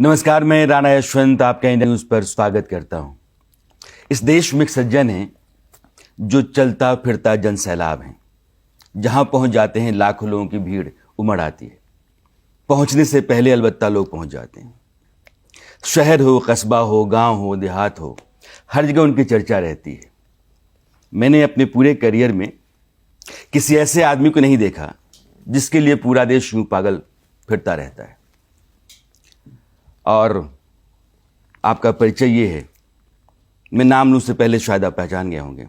नमस्कार, मैं राणा यशवंत आपका इंडिया न्यूज़ पर स्वागत करता हूं। इस देश में एक सज्जन है जो चलता फिरता जन सैलाब है। जहां पहुंच जाते हैं लाखों लोगों की भीड़ उमड़ आती है। पहुंचने से पहले अलबत्ता लोग पहुंच जाते हैं। शहर हो, कस्बा हो, गांव हो, देहात हो, हर जगह उनकी चर्चा रहती है। मैंने अपने पूरे करियर में किसी ऐसे आदमी को नहीं देखा जिसके लिए पूरा देश यूं पागल फिरता रहता है। और आपका परिचय ये है, मैं नाम लूँ से पहले शायद आप पहचान गए होंगे,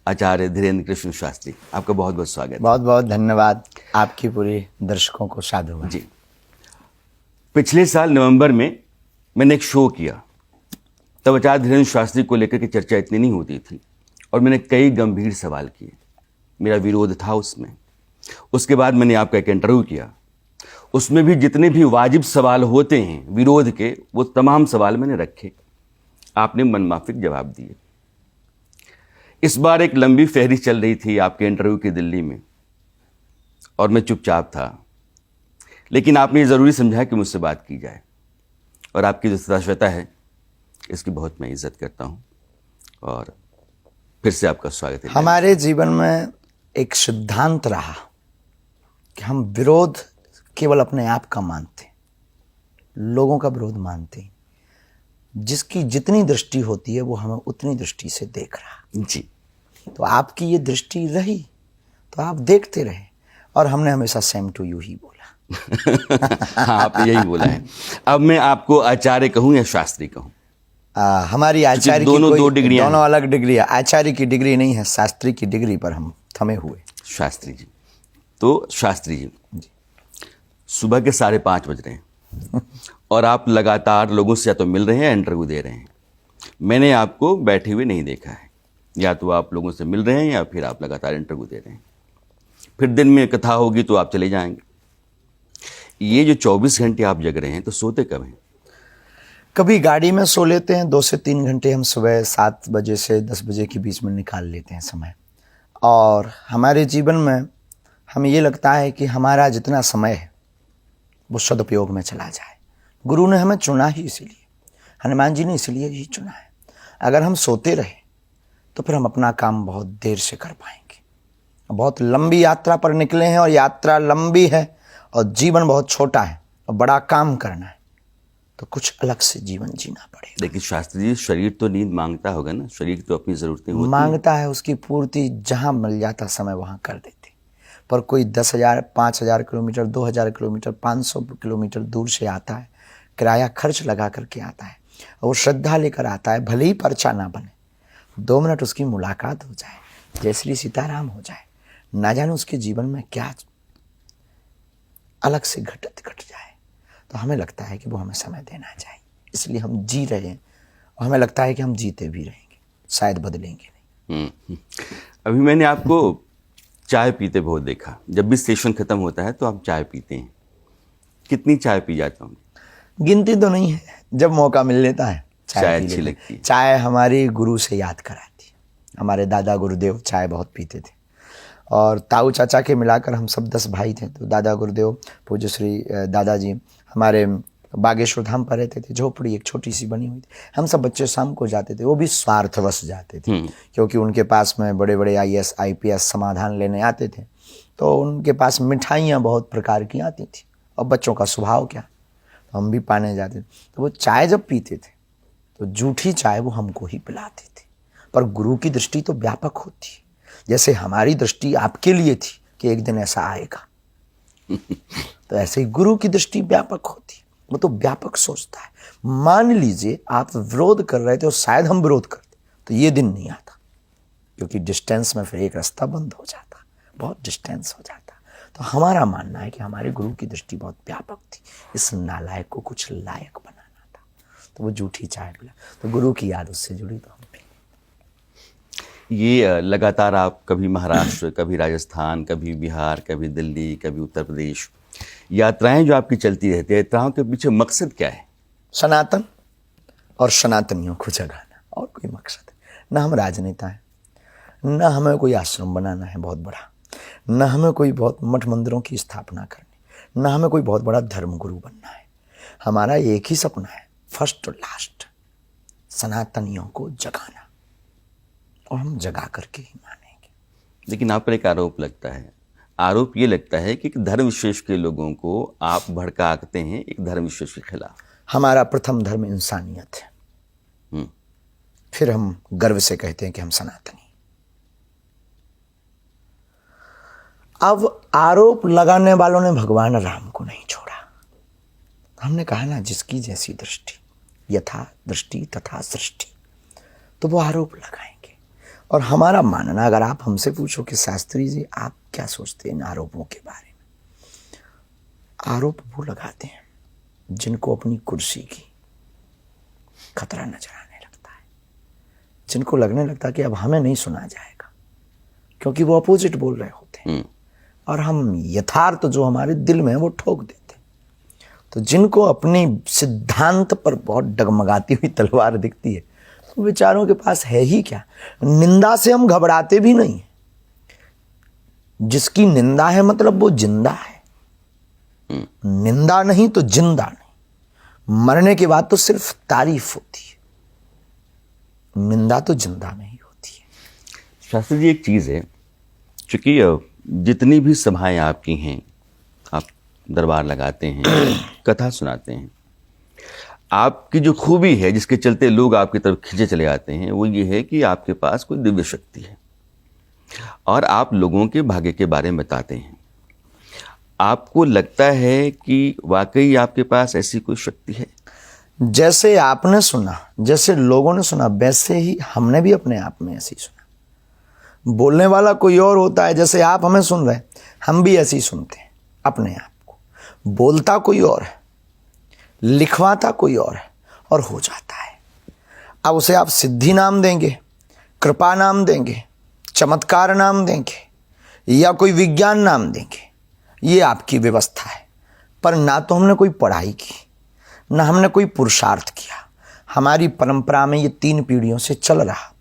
आचार्य धीरेन्द्र कृष्ण शास्त्री। आपका बहुत बहुत स्वागत। बहुत बहुत धन्यवाद, आपकी पूरी दर्शकों को साधुवाद जी। पिछले साल नवंबर में मैंने एक शो किया, तब आचार्य धीरेन्द्र शास्त्री को लेकर के चर्चा इतनी नहीं होती थी और मैंने कई गंभीर सवाल किए। मेरा विरोध था उसमें। उसके बाद मैंने आपका एक इंटरव्यू किया, उसमें भी जितने भी वाजिब सवाल होते हैं विरोध के, वो तमाम सवाल मैंने रखे। आपने मनमाफिक जवाब दिए। इस बार एक लंबी फहरिस्त चल रही थी आपके इंटरव्यू की दिल्ली में और मैं चुपचाप था, लेकिन आपने ये ज़रूरी समझा कि मुझसे बात की जाए। और आपकी जो सदाशवता है इसकी बहुत मैं इज्जत करता हूँ और फिर से आपका स्वागत है। हमारे जीवन में एक सिद्धांत रहा कि हम विरोध केवल अपने आप का मानते, लोगों का विरोध मानते हैं। जिसकी जितनी दृष्टि होती है वो हमें उतनी दृष्टि से देख रहा। जी। तो आपकी ये दृष्टि रही तो आप देखते रहे और हमने हमेशा सेम टू यू ही बोला। हाँ, आपने यही बोला है। अब मैं आपको आचार्य कहूँ या शास्त्री कहूँ? हमारी आचार्य की दो डिग्रियां, दोनों अलग डिग्री है। आचार्य की डिग्री नहीं है, शास्त्री की डिग्री पर हम थमे हुए। शास्त्री जी। तो शास्त्री जी, सुबह के 5:30 बज रहे हैं और आप लगातार लोगों से या तो मिल रहे हैं या इंटरव्यू दे रहे हैं। मैंने आपको बैठे हुए नहीं देखा है। या तो आप लोगों से मिल रहे हैं या फिर आप लगातार इंटरव्यू दे रहे हैं। फिर दिन में कथा होगी तो आप चले जाएंगे। ये जो 24 घंटे आप जग रहे हैं, तो सोते कब हैं? कभी गाड़ी में सो लेते हैं, 2 से 3 घंटे हम सुबह 7 बजे से 10 बजे के बीच में निकाल लेते हैं समय। और हमारे जीवन में हमें ये लगता है कि हमारा जितना समय है वो सदुपयोग में चला जाए। गुरु ने हमें चुना ही इसीलिए, हनुमान जी ने इसीलिए ही चुना है। अगर हम सोते रहे तो फिर हम अपना काम बहुत देर से कर पाएंगे। बहुत लंबी यात्रा पर निकले हैं और यात्रा लंबी है और जीवन बहुत छोटा है और बड़ा काम करना है, तो कुछ अलग से जीवन जीना पड़ेगा। लेकिन शास्त्री जी, शरीर तो नींद मांगता होगा ना? शरीर तो अपनी ज़रूरतें होती मांगता है, उसकी पूर्ति जहाँ मिल जाता समय वहाँ कर देते। पर कोई 10,000, 5,000 किलोमीटर, 2,000 किलोमीटर, 500 किलोमीटर दूर से आता है, किराया खर्च लगा करके आता है और वो श्रद्धा लेकर आता है। भले ही पर्चा ना बने, 2 मिनट उसकी मुलाकात हो जाए, जय श्री सीताराम हो जाए, ना जाने उसके जीवन में क्या अलग से घट जाए, तो हमें लगता है कि वो हमें समय देना चाहिए। इसलिए हम जी रहे हैं और हमें लगता है कि हम जीते भी रहेंगे, शायद बदलेंगे नहीं। अभी मैंने आपको चाय पीते बहुत देखा। जब भी सेशन खत्म होता है तो आप चाय पीते हैं। कितनी चाय पी जाते होंगे? गिनती तो नहीं है, जब मौका मिल लेता है चाय अच्छी लगती है। चाय हमारी गुरु से याद कराती है। हमारे दादा गुरुदेव चाय बहुत पीते थे और ताऊ चाचा के मिलाकर हम सब 10 भाई थे। तो दादा गुरुदेव, पूज्य श्री दादाजी हमारे बागेश्वर धाम पर रहते थे। झोपड़ी एक छोटी सी बनी हुई थी। हम सब बच्चे शाम को जाते थे, वो भी स्वार्थवश जाते थे, क्योंकि उनके पास में बड़े बड़े IAS IPS समाधान लेने आते थे। तो उनके पास मिठाइयाँ बहुत प्रकार की आती थी और बच्चों का स्वभाव क्या, तो हम भी पाने जाते थे। तो वो चाय जब पीते थे तो जूठी चाय वो हमको ही पिलाते थे। पर गुरु की दृष्टि तो व्यापक होती है, जैसे हमारी दृष्टि आपके लिए थी कि एक दिन ऐसा आएगा, तो ऐसे ही गुरु की दृष्टि व्यापक होती है। वो तो व्यापक सोचता है। मान लीजिए आप विरोध कर रहे थे और शायद हम विरोध करते, तो ये दिन नहीं आता, क्योंकि डिस्टेंस में फिर एक रास्ता बंद हो जाता, बहुत डिस्टेंस हो जाता। तो हमारा मानना है कि हमारे गुरु की दृष्टि बहुत व्यापक थी। इस नालायक को कुछ लायक बनाना था, तो वो जूठी चाय पिला। तो गुरु की याद उससे जुड़ी, तो हम ये लगातार आप कभी महाराष्ट्र, कभी राजस्थान, कभी बिहार, कभी दिल्ली, कभी उत्तर प्रदेश, यात्राएं जो आपकी चलती रहती है, यात्राओं के पीछे मकसद क्या है? सनातन और सनातनियों को जगाना, और कोई मकसद है ना। हम राजनेता हैं, ना हमें कोई आश्रम बनाना है बहुत बड़ा, ना हमें कोई बहुत मठ मंदिरों की स्थापना करनी, ना हमें कोई बहुत बड़ा धर्मगुरु बनना है। हमारा एक ही सपना है, फर्स्ट और लास्ट, सनातनियों को जगाना, और हम जगा करके ही मानेंगे। लेकिन आप पर एक आरोप लगता है, आरोप ये लगता है कि एक धर्म विशेष के लोगों को आप भड़काते हैं एक धर्म विशेष के खिलाफ। हमारा प्रथम धर्म इंसानियत है, हम्म, फिर हम गर्व से कहते हैं कि हम सनातनी। अब आरोप लगाने वालों ने भगवान राम को नहीं छोड़ा। हमने कहा ना, जिसकी जैसी दृष्टि, यथा दृष्टि तथा सृष्टि, तो वो आरोप लगाएंगे। और हमारा मानना, अगर आप हमसे पूछो कि शास्त्री जी आप क्या सोचते हैं इन आरोपों के बारे में, आरोप वो लगाते हैं जिनको अपनी कुर्सी की खतरा नजर आने लगता है, जिनको लगने लगता है कि अब हमें नहीं सुना जाएगा, क्योंकि वो अपोजिट बोल रहे होते हैं और हम यथार्थ जो हमारे दिल में है वो ठोक देते। तो जिनको अपनी सिद्धांत पर बहुत डगमगाती हुई तलवार दिखती है, तो बेचारों के पास है ही क्या। निंदा से हम घबराते भी नहीं। जिसकी निंदा है मतलब वो जिंदा है, निंदा नहीं तो जिंदा नहीं। मरने के बाद तो सिर्फ तारीफ होती है, निंदा तो जिंदा नहीं होती है। शास्त्री जी, एक चीज़ है, चूंकि जितनी भी सभाएं आपकी हैं, आप दरबार लगाते हैं, कथा सुनाते हैं, आपकी जो खूबी है जिसके चलते लोग आपकी तरफ खींचे चले आते हैं, वो ये है कि आपके पास कोई दिव्य शक्ति है और आप लोगों के भाग्य के बारे में बताते हैं। आपको लगता है कि वाकई आपके पास ऐसी कोई शक्ति है? जैसे आपने सुना, जैसे लोगों ने सुना, वैसे ही हमने भी अपने आप में ऐसे ही सुना। बोलने वाला कोई और होता है, जैसे आप हमें सुन रहे हैं, हम भी ऐसे ही सुनते हैं अपने आप को। बोलता कोई और है, लिखवाता कोई और है, और हो जाता है। अब उसे आप सिद्धि नाम देंगे, कृपा नाम देंगे, चमत्कार नाम देंगे या कोई विज्ञान नाम देंगे, ये आपकी व्यवस्था है। पर ना तो हमने कोई पढ़ाई की, ना हमने कोई पुरुषार्थ किया। हमारी परंपरा में ये 3 पीढ़ियों से चल रहा।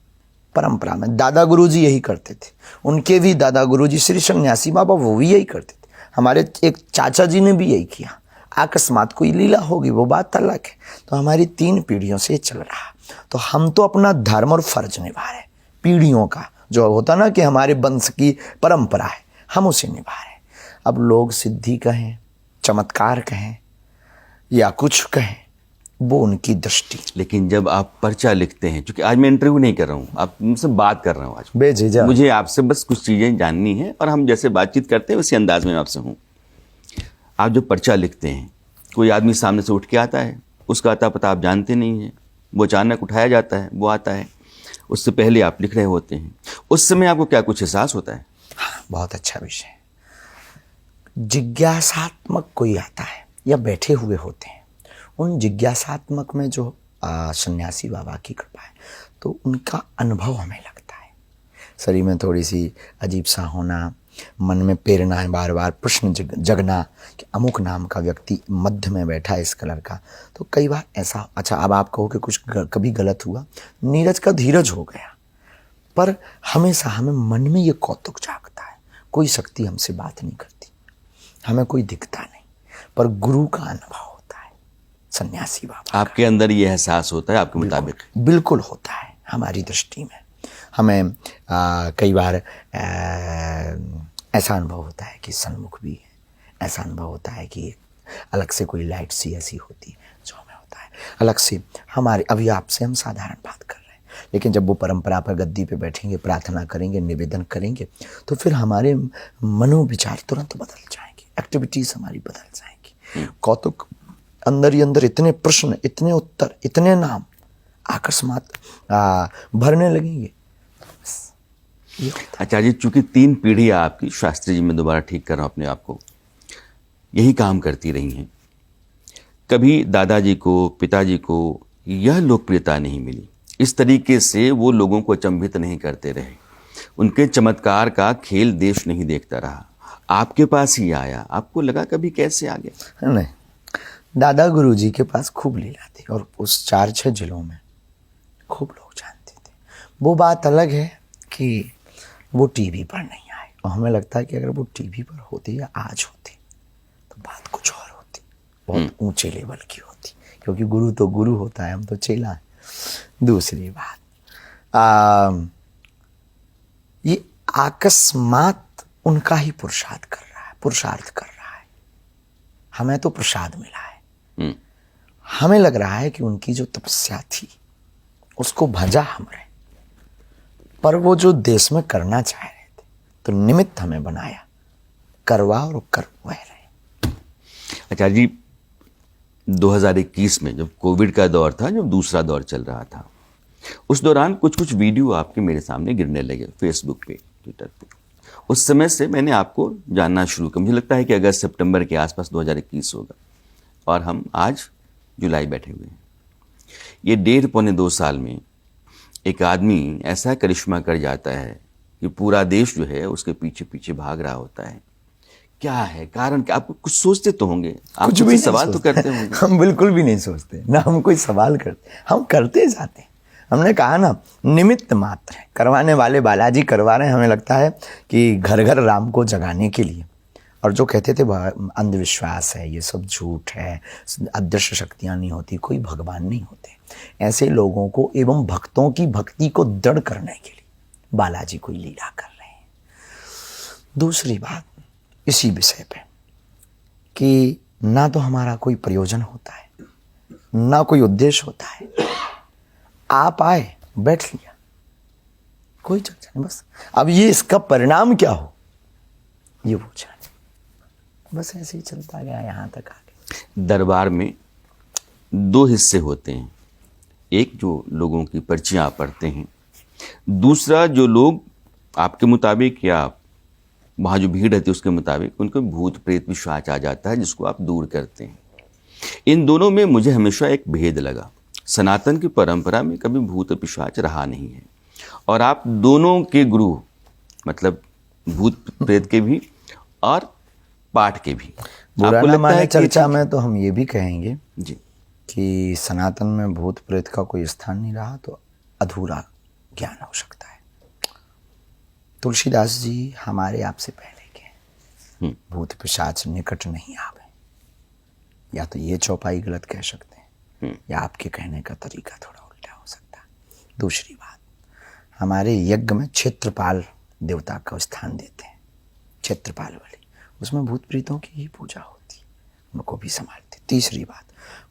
परंपरा में दादा गुरुजी यही करते थे, उनके भी दादा गुरुजी श्री सन्यासी बाबा वो भी यही करते थे, हमारे एक चाचा जी ने भी यही किया। अकस्मात कोई लीला होगी वो बात अलग है। तो हमारी 3 पीढ़ियों से चल रहा। तो हम तो अपना धर्म और फर्ज निभा रहे, पीढ़ियों का जो होता ना कि हमारे वंश की परंपरा है, हम उसे निभा रहे। अब लोग सिद्धि कहें, चमत्कार कहें या कुछ कहें, वो उनकी दृष्टि। लेकिन जब आप पर्चा लिखते हैं, क्योंकि आज मैं इंटरव्यू नहीं कर रहा हूँ, आप मुझसे बात कर रहा हूँ आज, बेझिझक मुझे आपसे बस कुछ चीज़ें जाननी है और हम जैसे बातचीत करते हैं उसी अंदाज में मैं आपसे हूँ। आप जो पर्चा लिखते हैं, कोई आदमी सामने से उठ के आता है, उसका अता पता आप जानते नहीं हैं, वो अचानक उठाया जाता है, वो आता है, उससे पहले आप लिख रहे होते हैं, उस समय आपको क्या कुछ एहसास होता है? हाँ, बहुत अच्छा विषय। जिज्ञासात्मक कोई आता है या बैठे हुए होते हैं, उन जिज्ञासात्मक में जो सन्यासी बाबा की कृपा है, तो उनका अनुभव हमें लगता है। शरीर में थोड़ी सी अजीब सा होना, मन में प्रेरणा है, बार बार प्रश्न जगना कि अमुक नाम का व्यक्ति मध्य में बैठा है इस कलर का। तो कई बार ऐसा, अच्छा अब आप कहो कि कुछ कभी गलत हुआ, नीरज का धीरज हो गया, पर हमेशा हमें मन में ये कौतुक जागता है, कोई शक्ति हमसे बात नहीं करती, हमें कोई दिखता नहीं, पर गुरु का अनुभव होता है, सन्यासी बाबा आपके अंदर ये एहसास होता है आपके मुताबिक? बिल्कुल होता है। हमारी दृष्टि में हमें कई बार ऐसा अनुभव होता है कि सन्मुख भी है, ऐसा अनुभव होता है कि अलग से कोई लाइट सी ऐसी होती है जो हमें होता है अलग से। हमारे अभी आपसे हम साधारण बात कर रहे हैं, लेकिन जब वो परंपरा पर गद्दी पे बैठेंगे, प्रार्थना करेंगे, निवेदन करेंगे, तो फिर हमारे मनोविचार तुरंत बदल जाएंगे, एक्टिविटीज हमारी बदल जाएंगी। कौतुक अंदर ही अंदर, इतने प्रश्न, इतने उत्तर, इतने नाम अकस्मात भरने लगेंगे। अच्छा जी, चूंकि 3 पीढ़ियाँ आपकी, शास्त्री जी मैं दोबारा ठीक कर रहा हूँ अपने आप को, यही काम करती रही हैं, कभी दादाजी को, पिताजी को यह लोकप्रियता नहीं मिली, इस तरीके से वो लोगों को अचंभित नहीं करते रहे, उनके चमत्कार का खेल देश नहीं देखता रहा, आपके पास ही आया, आपको लगा कभी कैसे आ गया? नहीं, दादा गुरुजी के पास खूब लीला थी और उस 4-6 जिलों में खूब लोग जानते थे। वो बात अलग है कि वो टीवी पर नहीं आए, और हमें लगता है कि अगर वो टीवी पर होते या आज होते तो बात कुछ और होती। बहुत ऊंचे लेवल की होती, क्योंकि गुरु तो गुरु होता है, हम तो चेला हैं। दूसरी बात, ये अकस्मात उनका ही पुरुषार्थ कर रहा है। हमें तो प्रसाद मिला है। हमें लग रहा है कि उनकी जो तपस्या थी उसको भजा हमने, पर वो जो देश में करना चाह रहे थे तो निमित्त हमें बनाया, करवा और कर वह रहे। आचार्य जी, 2021 में जब कोविड का दौर था, जब दूसरा दौर चल रहा था, उस दौरान कुछ वीडियो आपके मेरे सामने गिरने लगे फेसबुक पे, ट्विटर पे। उस समय से मैंने आपको जानना शुरू किया। मुझे लगता है कि अगस्त सितंबर के आसपास 2021 होगा, और हम आज जुलाई बैठे हुए हैं। ये 1.5-2 साल में एक आदमी ऐसा करिश्मा कर जाता है कि पूरा देश जो है उसके पीछे पीछे भाग रहा होता है। क्या है कारण? क्या आप कुछ सोचते तो होंगे, आप कुछ भी सवाल तो करते होंगे। हम बिल्कुल भी नहीं सोचते, ना हम कोई सवाल करते, हम करते जाते हैं। हमने कहा ना, निमित्त मात्र है, करवाने वाले बालाजी करवा रहे हैं। हमें लगता है कि घर घर राम को जगाने के लिए, और जो कहते थे अंधविश्वास है, ये सब झूठ है, अदृश्य शक्तियाँ नहीं होती, कोई भगवान नहीं होते, ऐसे लोगों को एवं भक्तों की भक्ति को दृढ़ करने के लिए बालाजी कोई लीला कर रहे हैं। दूसरी बात इसी विषय पे कि ना तो हमारा कोई प्रयोजन होता है, ना कोई उद्देश्य होता है। आप आए, बैठ लिया, कोई चर्चा नहीं, बस अब ये इसका परिणाम क्या हो ये पूछा, बस ऐसे ही चलता गया यहाँ तक आगे। दरबार में 2 हिस्से होते हैं, एक जो लोगों की पर्चियाँ पढ़ते हैं, दूसरा जो लोग आपके मुताबिक या वहाँ जो भीड़ रहती है उसके मुताबिक उनको भूत प्रेत विश्वास आ जाता है, जिसको आप दूर करते हैं। इन दोनों में मुझे हमेशा एक भेद लगा। सनातन की परंपरा में कभी भूत पिशाच रहा नहीं है, और आप दोनों के गुरु, मतलब भूत प्रेत के भी और पाठ के भी। बुरा आपको न लगता माने है कि चर्चा में तो हम ये भी कहेंगे जी कि सनातन में भूत प्रेत का कोई स्थान नहीं रहा तो अधूरा ज्ञान हो सकता है। तुलसीदास जी हमारे आपसे पहले के, भूत पिशाच निकट नहीं आवे, या तो ये चौपाई गलत कह सकते हैं, या आपके कहने का तरीका थोड़ा उल्टा हो सकता है। दूसरी बात, हमारे यज्ञ में क्षेत्रपाल देवता का स्थान देते हैं, क्षेत्रपाल वाले, उसमें भूत प्रीतों की ही पूजा होती, उनको भी संभालते। तीसरी बात,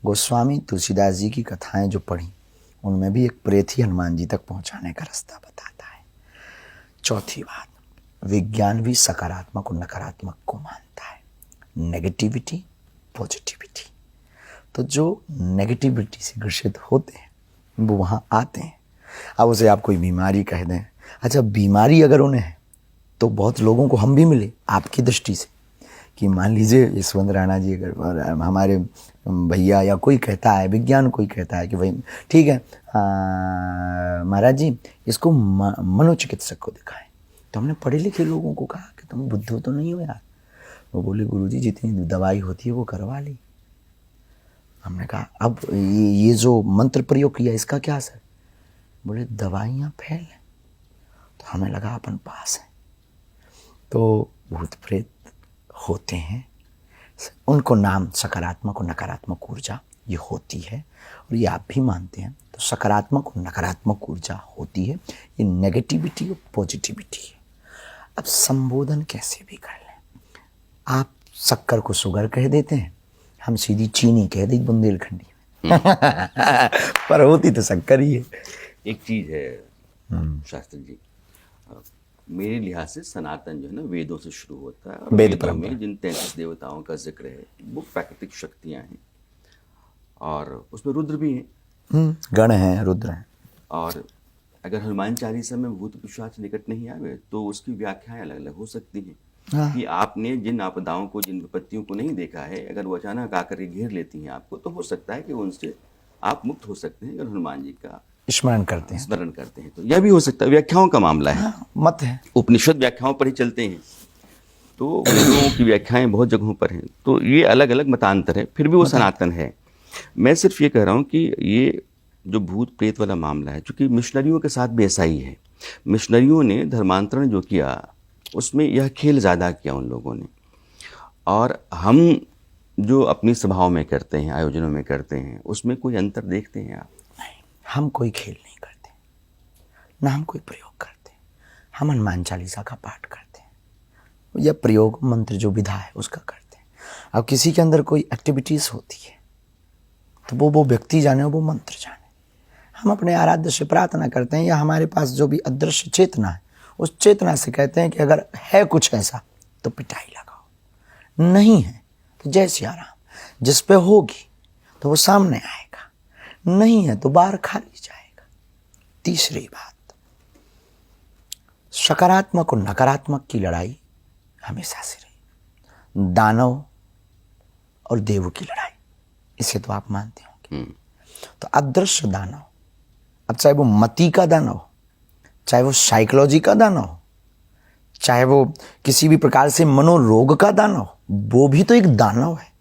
गोस्वामी तुलसीदास जी की कथाएं जो पढ़ी, उनमें भी एक प्रेत ही हनुमान जी तक पहुंचाने का रास्ता बताता है। चौथी बात, विज्ञान भी सकारात्मक और नकारात्मक को मानता है, नेगेटिविटी पॉजिटिविटी। तो जो नेगेटिविटी से ग्रसित होते हैं वो वहाँ आते हैं। अब उसे आप कोई बीमारी कह दें, अच्छा बीमारी अगर उन्हें है तो बहुत लोगों को हम भी मिले आपकी दृष्टि से, कि मान लीजिए यशवंत राणा जी अगर हमारे भैया या कोई कहता है, विज्ञान कोई कहता है कि भाई ठीक है महाराज जी इसको मनोचिकित्सक को दिखाएं, तो हमने पढ़े लिखे लोगों को कहा कि तुम बुद्धू तो नहीं हो यार। वो बोले गुरुजी जितनी दवाई होती है वो करवा ली। हमने कहा अब ये जो मंत्र प्रयोग किया इसका क्या असर? बोले दवाइयाँ फेल हैं। तो हमें लगा अपन पास है। तो भूत प्रेत होते हैं, उनको नाम सकारात्मक और नकारात्मक ऊर्जा ये होती है, और ये आप भी मानते हैं। तो सकारात्मक और नकारात्मक ऊर्जा होती है, ये नेगेटिविटी और पॉजिटिविटी है। अब संबोधन कैसे भी कर लें, आप शक्कर को शुगर कह देते हैं, हम सीधी चीनी कह दें बुंदेलखंडी में पर होती तो शक्कर ही है। एक चीज है शास्त्री जी, मेरे लिहाज से सनातन जो है ना वेदों से शुरू होता है, और वेद वेदों में जिन 33 देवताओं का जिक्र है वो प्राकृतिक शक्तियां हैं, और उसमें रुद्र भी हैं, गण हैं, रुद्र हैं। और अगर हनुमान चालीसा में भूत पिशाच निकट नहीं आवे तो उसकी व्याख्याएं अलग अलग हो सकती हैं। कि आपने जिन आपदाओं को, जिन विपत्तियों को नहीं देखा है, अगर वो अचानक आकर के घेर लेती हैं आपको, तो हो सकता है कि उनसे आप मुक्त हो सकते हैं अगर हनुमान जी का स्मरण करते हैं। तो यह भी हो सकता है। व्याख्याओं का मामला है, मत है, उपनिषद व्याख्याओं पर ही चलते हैं, तो वेदों की व्याख्याएं बहुत जगहों पर हैं, तो ये अलग अलग मतांतर है, फिर भी वो सनातन है। मैं सिर्फ ये कह रहा हूँ कि ये जो भूत प्रेत वाला मामला है, चूंकि मिशनरियों के साथ भी ऐसा ही है। मिशनरियों ने धर्मांतरण जो किया उसमें यह खेल ज़्यादा किया उन लोगों ने, और हम जो अपनी सभाओं में करते हैं, आयोजनों में करते हैं, उसमें कोई अंतर देखते हैं आप? नहीं, हम कोई खेल नहीं करते, ना हम कोई प्रयोग करते। हम हनुमान चालीसा का पाठ करते हैं या प्रयोग मंत्र जो विधा है उसका करते हैं। अब किसी के अंदर कोई एक्टिविटीज़ होती है तो वो व्यक्ति जाने, वो मंत्र जाने। हम अपने आराध्य से प्रार्थना करते हैं या हमारे पास जो भी अदृश्य चेतना है उस चेतना से कहते हैं कि अगर है कुछ ऐसा तो पिटाई लगाओ, नहीं है तो जय सिया राम। जिस पे होगी तो वो सामने आएगा, नहीं है तो बाहर खाली जाएगा। तीसरी बात, सकारात्मक और नकारात्मक की लड़ाई हमेशा से रही। दानव और देव की लड़ाई, इसे तो आप मानते होंगे। तो अदृश्य दानव, अब चाहे वो मति का दानव, चाहे वो साइकोलॉजी का दानव, चाहे वो किसी भी प्रकार से मनोरोग का दानव, वो भी तो एक दानव है,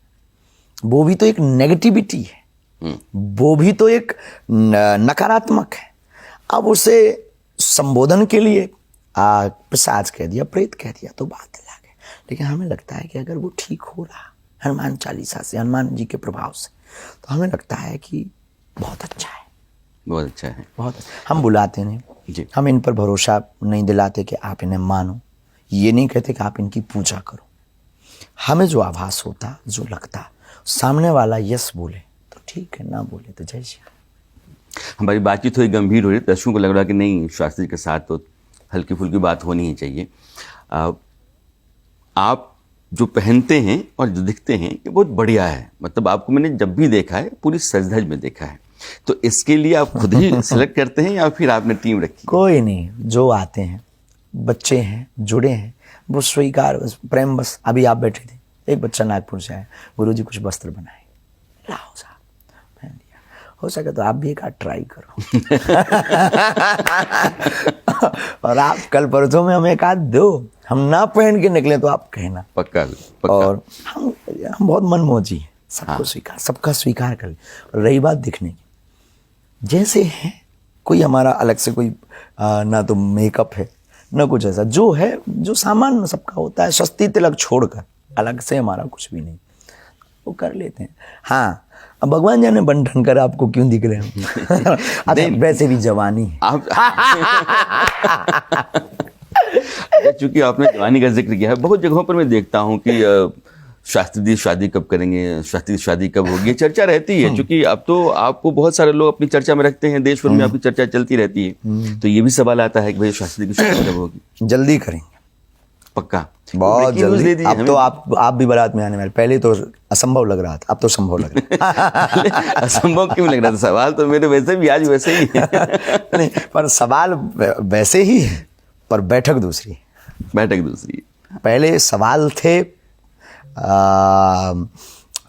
वो भी तो एक नेगेटिविटी है, वो भी तो एक नकारात्मक है। अब उसे संबोधन के लिए पिशाच कह दिया, प्रेत कह दिया तो बात अलग है। लेकिन हमें लगता है कि अगर वो ठीक हो रहा हनुमान चालीसा से, हनुमान जी के प्रभाव से, तो हमें लगता है कि बहुत अच्छा है, बहुत अच्छा है, बहुत अच्छा। हम बुलाते नहीं जी, हम इन पर भरोसा नहीं दिलाते कि आप इन्हें मानो, ये नहीं कहते कि आप इनकी पूजा करो। हमें जो आभास होता, जो लगता, सामने वाला यस बोले तो ठीक है, ना बोले तो जय श्री राम। हमारी बातचीत थोड़ी गंभीर हो रही है, दर्शकों को लग रहा कि नहीं, शास्त्री के साथ तो हल्की फुल्की बात होनी ही चाहिए। आप जो पहनते हैं और जो दिखते हैं ये बहुत बढ़िया है, मतलब आपको मैंने जब भी देखा है पूरी सज-धज में देखा है। तो इसके लिए आप खुद ही सिलेक्ट करते हैं या फिर आपने टीम रखी? कोई नहीं, जो आते हैं, बच्चे हैं, जुड़े हैं, वो स्वीकार, प्रेम बस। अभी आप बैठे थे, एक बच्चा नागपुर से आया, गुरुजी कुछ वस्त्र बनाए, लाओ साहब, पहन लिया। हो सके तो आप भी एक आध ट्राई करो और आप कल परसों में हमें एक आध दो, हम ना पहन के निकले तो आप कहना। पक्का, पक्का। और हम बहुत मनमोजी हैं, सबको स्वीकार, सबका स्वीकार कर ले। और रही बात दिखने की, जैसे है, कोई हमारा अलग से कोई ना तो मेकअप है ना कुछ ऐसा, जो है जो सामान्य सबका होता है, सस्ती तिलक छोड़कर अलग से हमारा कुछ भी नहीं, वो कर लेते हैं। हाँ, अब भगवान जाने बन ठन कर आपको क्यों दिख रहे हैं अच्छा, वैसे भी जवानी है आप चूंकि आपने जवानी का जिक्र किया है, बहुत जगहों पर मैं देखता हूँ कि शास्त्री जी शादी कब करेंगे, शास्त्री शादी कब होगी, ये चर्चा रहती है। क्योंकि अब तो आपको बहुत सारे लोग अपनी चर्चा में रखते हैं, देश भर में आपकी चर्चा चलती रहती है। तो ये भी सवाल आता है कि भाई शास्त्री की शादी कब होगी? जल्दी करेंगे, पक्का, बहुत जल्दी। अब तो आप भी बारात में आने वाले, पहले तो असंभव लग रहा था, अब तो संभव लग रहा है असंभव क्यों लग रहा था? सवाल तो मेरे वैसे भी आज वैसे ही है नहीं, पर सवाल वैसे ही है, पर बैठक दूसरी, बैठक दूसरी। पहले सवाल थे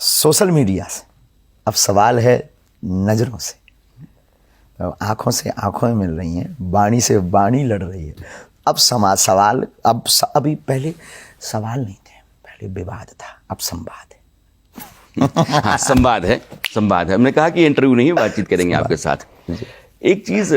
सोशल मीडिया से, अब सवाल है नज़रों से, आंखों से आंखों मिल रही हैं, वाणी से वाणी लड़ रही है। अब सवाल, अभी पहले सवाल नहीं थे, पहले विवाद था, अब संवाद है हाँ, संवाद है, संवाद है। हमने कहा कि इंटरव्यू नहीं है, बातचीत करेंगे आपके साथ। एक चीज़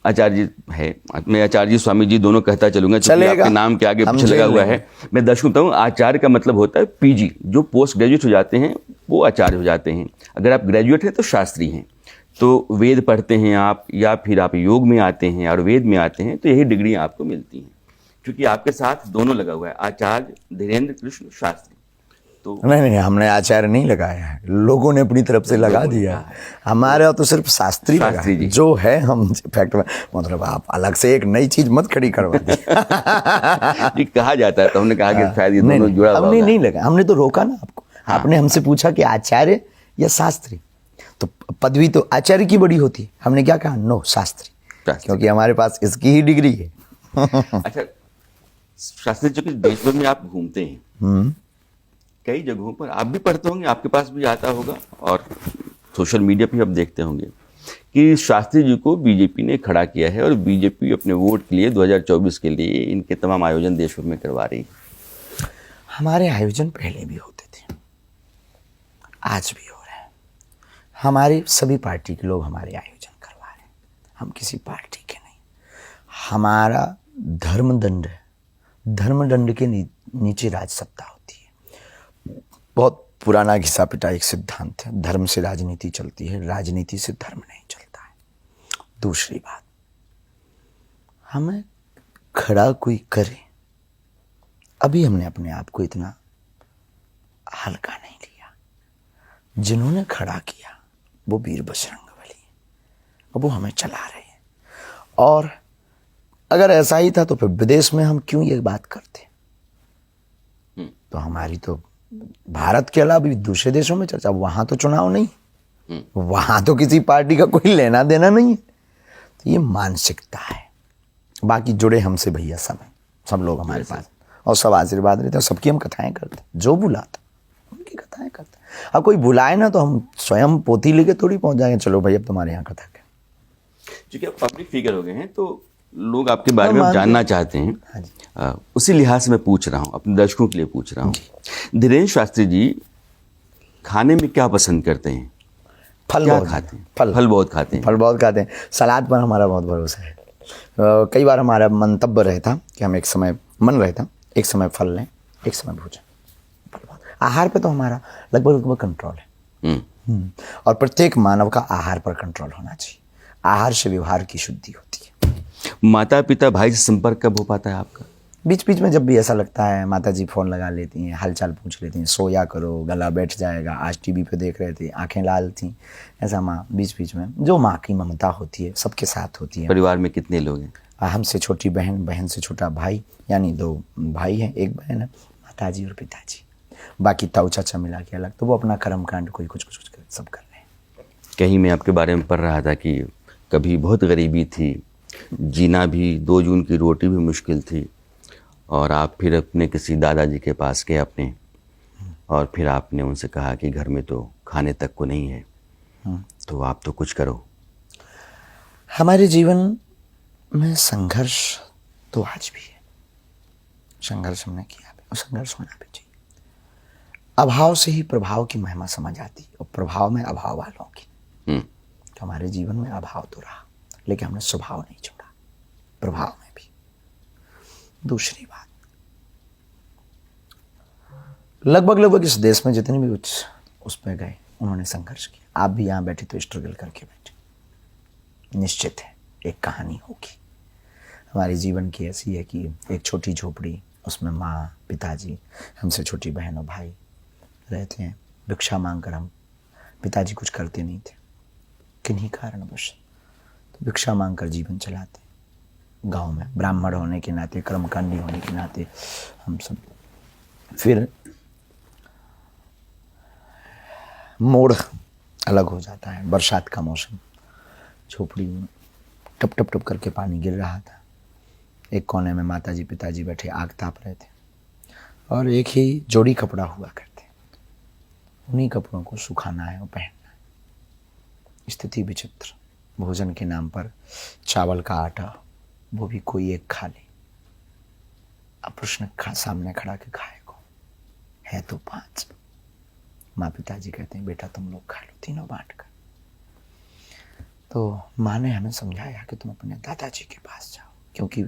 आचार्य जी है, मैं आचार्य जी स्वामी जी दोनों कहता चलूंगा, क्योंकि आपके नाम के आगे पीछे लगा हुआ है। मैं दर्शकों बताऊं, आचार्य का मतलब होता है पीजी, जो पोस्ट ग्रेजुएट हो जाते हैं वो आचार्य हो जाते हैं। अगर आप ग्रेजुएट हैं तो शास्त्री हैं। तो वेद पढ़ते हैं आप, या फिर आप योग में आते हैं और वेद में आते हैं, तो यही डिग्री आपको मिलती हैं। क्योंकि आपके साथ दोनों लगा हुआ है, आचार्य धीरेन्द्र कृष्ण शास्त्री। तो नहीं, हमने आचार्य नहीं लगाया है, लोगों ने अपनी तरफ से लगा दिया। हमारे तो सिर्फ शास्त्री लगा है, जो है हम फैक्ट में, मतलब आप अलग से एक नई चीज मत खड़ी करवा दी कहा जाता है, तो हमने कहा कि शायद ये दोनों जुड़ा हुआ। हमने नहीं लगा, हमने तो रोका ना आपको। आपने हमसे पूछा कि आचार्य या शास्त्री, तो पदवी तो आचार्य की बड़ी होती है, हमने क्या कहा? नो, शास्त्री, क्योंकि हमारे पास इसकी ही डिग्री है अच्छा, शास्त्री जी, देश भर में आप घूमते हैं, कई जगहों पर आप भी पढ़ते होंगे, आपके पास भी आता होगा और सोशल मीडिया पे आप देखते होंगे कि शास्त्री जी को बीजेपी ने खड़ा किया है और बीजेपी अपने वोट के लिए 2024 के लिए इनके तमाम आयोजन देश भर में करवा रही है। हमारे आयोजन पहले भी होते थे, आज भी हो रहे हैं। हमारे सभी पार्टी के लोग हमारे आयोजन करवा रहे हैं, हम किसी पार्टी के नहीं। हमारा धर्मदंड है, धर्मदंड के नीचे राज सत्ता होती है। बहुत पुराना घिसा पिटा एक सिद्धांत है, धर्म से राजनीति चलती है, राजनीति से धर्म नहीं चलता है। दूसरी बात, हमें खड़ा कोई करे, अभी हमने अपने आप को इतना हल्का नहीं लिया। जिन्होंने खड़ा किया वो वीर बजरंगबली है और वो हमें चला रहे हैं। और अगर ऐसा ही था तो फिर विदेश में हम क्यों ये बात करते? तो हमारी तो भारत के अलावा भी दूसरे देशों में चर्चा, वहां तो चुनाव नहीं, वहां तो किसी पार्टी का कोई लेना देना नहीं है। तो ये मानसिकता है। बाकी जुड़े हमसे भैया सब लोग हमारे पास, और सब आशीर्वाद रहते हैं, सबकी हम कथाएं करते हैं। जो बुलाता उनकी कथाएं करते हैं। अब कोई बुलाए ना तो हम स्वयं पोथी लेके थोड़ी पहुंच जाएंगे, चलो भाई अब तुम्हारे यहाँ कथा क्या। क्योंकि आप पब्लिक फिगर हो गए हैं तो लोग आपके बारे में जानना चाहते हैं। उसी लिहाज से मैं पूछ रहा हूँ, अपने दर्शकों के लिए पूछ रहा हूँ। धीरेन्द्र शास्त्री जी खाने में क्या पसंद करते हैं? फल क्या बहुत खाते हैं? फल बहुत खाते हैं। फल बहुत खाते हैं। सलाद पर हमारा बहुत भरोसा है। कई बार हमारा मंतव्य रहता कि हम एक समय फल लें, एक समय भोजन। आहार पे तो हमारा लगभग कंट्रोल है। और प्रत्येक मानव का आहार पर कंट्रोल होना चाहिए। आहार से व्यवहार की शुद्धि होती है। माता पिता भाई से संपर्क कब हो पाता है आपका? बीच बीच में जब भी ऐसा लगता है, माता जी फ़ोन लगा लेती हैं, हालचाल पूछ लेती हैं, सोया करो, गला बैठ जाएगा, आज टीवी पे देख रहे थे, आंखें लाल थी, ऐसा माँ बीच बीच में, जो माँ की ममता होती है सबके साथ होती है। परिवार में कितने लोग हैं? हमसे छोटी बहन, बहन से छोटा भाई, यानी 2 भाई हैं, 1 बहन है, माता जी और पिताजी। बाकी ताऊ चाचा मिला के अलग, तो वो अपना कर्म कांड कोई कुछ सब कर रहे हैं। कहीं मैं आपके बारे में पढ़ रहा था कि कभी बहुत गरीबी थी, जीना भी, 2 जून की रोटी भी मुश्किल थी, और आप फिर अपने किसी दादाजी के पास गए अपने, और फिर आपने उनसे कहा कि घर में तो खाने तक को नहीं है, तो आप तो कुछ करो। हमारे जीवन में संघर्ष तो आज भी है, संघर्ष हमने किया है और संघर्ष होना भी चाहिए। अभाव से ही प्रभाव की महिमा समझ आती, और प्रभाव में अभाव वालों की। तो हमारे जीवन में अभाव तो रहा, लेकिन हमने स्वभाव नहीं छोड़ा, प्रभाव में भी। दूसरी बात, लगभग इस देश में जितने भी उस पर गए उन्होंने संघर्ष किया। आप भी यहाँ बैठे तो स्ट्रगल करके बैठे। निश्चित है एक कहानी होगी हमारे जीवन की, ऐसी है कि एक छोटी झोपड़ी, उसमें माँ, पिताजी, हमसे छोटी बहन और भाई रहते हैं। भिक्षा मांगकर, हम पिताजी कुछ करते नहीं थे किन्हीं कारणवश, तो भिक्षा मांगकर जीवन चलाते। गांव में ब्राह्मण होने के नाते, कर्मकांडी होने के नाते हम सब। फिर मोड़ अलग हो जाता है, बरसात का मौसम, झोपड़ी में टप टप टप करके पानी गिर रहा था। एक कोने में माताजी पिताजी बैठे आग ताप रहे थे, और एक ही जोड़ी कपड़ा हुआ करते, उन्हीं कपड़ों को सुखाना है और पहनना है। स्थिति विचित्र। भोजन के नाम पर चावल का आटा, वो भी कोई एक खा ले। अब प्रश्न सामने खड़ा के खाए को है तो 5। माँ पिताजी कहते हैं बेटा तुम लोग खा लो, तीनों बांट कर। तो माँ ने हमें समझाया कि तुम अपने दादाजी के पास जाओ, क्योंकि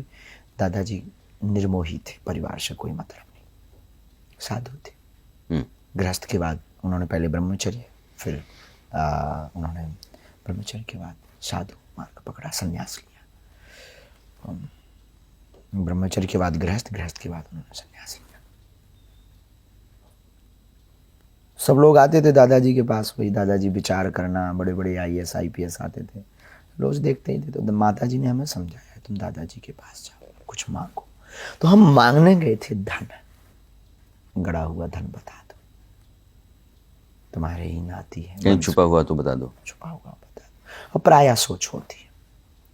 दादाजी निर्मोही थे, परिवार से कोई मतलब नहीं, साधु थे। गृहस्थ के बाद उन्होंने पहले ब्रह्मचर्य, फिर उन्होंने ब्रह्मचर्य के बाद साधु मार्ग पकड़ा, संन्यास लिया। ब्रह्मचर्य के बाद गृहस्थ, गृहस्थ के बाद उन्होंने संन्यास लिया। सब लोग आते थे दादाजी के पास, वही दादाजी विचार करना, बड़े बड़े IAS IPS आते थे, रोज देखते ही थे। तो माताजी ने हमें समझाया तुम दादाजी के पास जाओ, कुछ मांगो। तो हम मांगने गए थे धन, गड़ा हुआ धन बता दो, तुम्हारे ही नाती है, कहीं छुपा हुआ तो बता दो, छुपा हुआ बता दो। और प्रायः सोच होती है,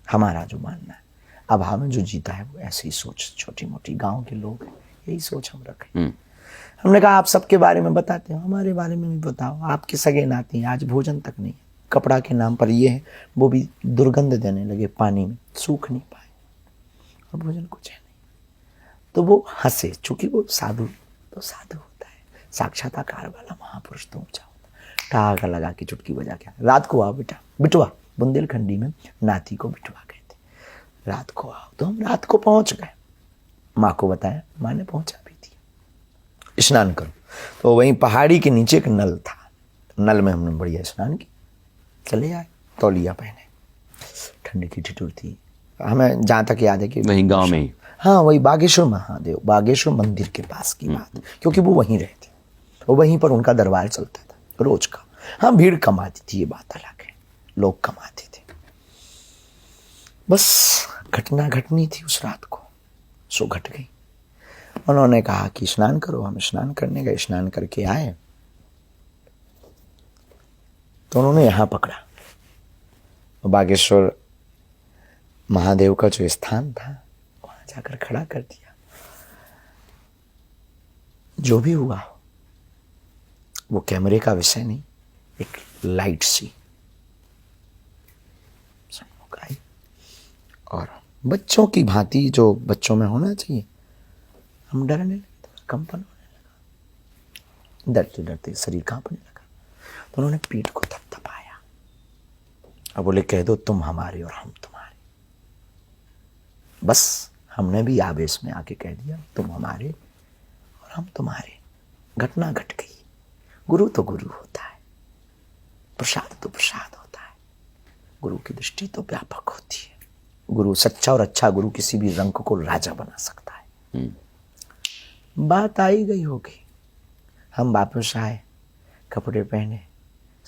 हमारा जो मानना है, अभाव में जो जीता है वो ऐसी सोच, छोटी मोटी गांव के लोग हैं, यही सोच हम रखें। हमने कहा आप सबके बारे में बताते हो, हमारे बारे में भी बताओ, आपके सगे नाती हैं, आज भोजन तक नहीं है, कपड़ा के नाम पर ये है, वो भी दुर्गंध देने लगे, पानी में सूख नहीं पाए, और भोजन कुछ है नहीं। तो वो हंसे, चूंकि वो साधु तो साधु होता है, साक्षात्कार वाला महापुरुष तो ऊंचा होता है। टाका लगा के चुटकी बजा के, रात को आओ बेटा, बिटवा, बुंदेलखंडी में नाती को बिटवा कहते, रात को आओ। तो हम रात को पहुंच गए, माँ को बताया, माँ ने पहुंचा भी दिया। स्नान करो, तो वहीं पहाड़ी के नीचे एक नल था, नल में हमने बढ़िया स्नान किया, चले आए, तौलिया पहने, ठंडी की ठिठुर थी। हमें जहाँ तक याद है कि वहीं गांव में ही, हाँ वही बागेश्वर महादेव, बागेश्वर मंदिर के पास की बात, क्योंकि वो वहीं रहते, वो वहीं पर उनका दरबार चलता था रोज का। हाँ भीड़ कम आती थी, ये बात अलग है, लोग कम आते थे। बस घटना घटनी थी उस रात को, सो घट गई। उन्होंने कहा कि स्नान करो, हम स्नान करने गए, स्नान करके आए तो उन्होंने यहाँ पकड़ा, बागेश्वर महादेव का जो स्थान था वहां जाकर खड़ा कर दिया। जो भी हुआ वो कैमरे का विषय नहीं, एक लाइट सी सम्मुख आई और बच्चों की भांति जो बच्चों में होना चाहिए, हम डरने लगे, कंपन होने लगा, डरते डरते शरीर कांपने लगा। तो उन्होंने पीठ को थपथपाया और बोले कह दो तुम हमारे और हम तुम्हारे। बस हमने भी आवेश में आके कह दिया तुम हमारे और हम तुम्हारे। घटना घट गई। गुरु तो गुरु होता है, प्रसाद तो प्रसाद होता है, गुरु की दृष्टि तो व्यापक होती है। गुरु सच्चा और अच्छा गुरु किसी भी रंग को राजा बना सकता है। बात आई गई होगी, हम वापस आए, कपड़े पहने,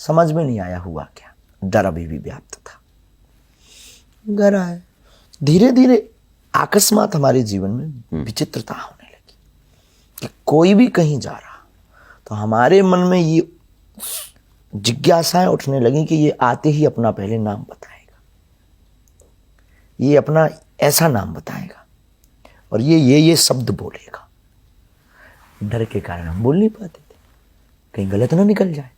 समझ में नहीं आया हुआ क्या, डर अभी भी व्याप्त था। घर आए, धीरे धीरे अकस्मात हमारे जीवन में विचित्रता होने लगी कि कोई भी कहीं जा रहा तो हमारे मन में ये जिज्ञासाएं उठने लगी कि ये आते ही अपना पहले नाम बताएगा, ये अपना ऐसा नाम बताएगा और ये शब्द बोलेगा। डर के कारण हम बोल नहीं पाते थे, कहीं गलत ना निकल जाए,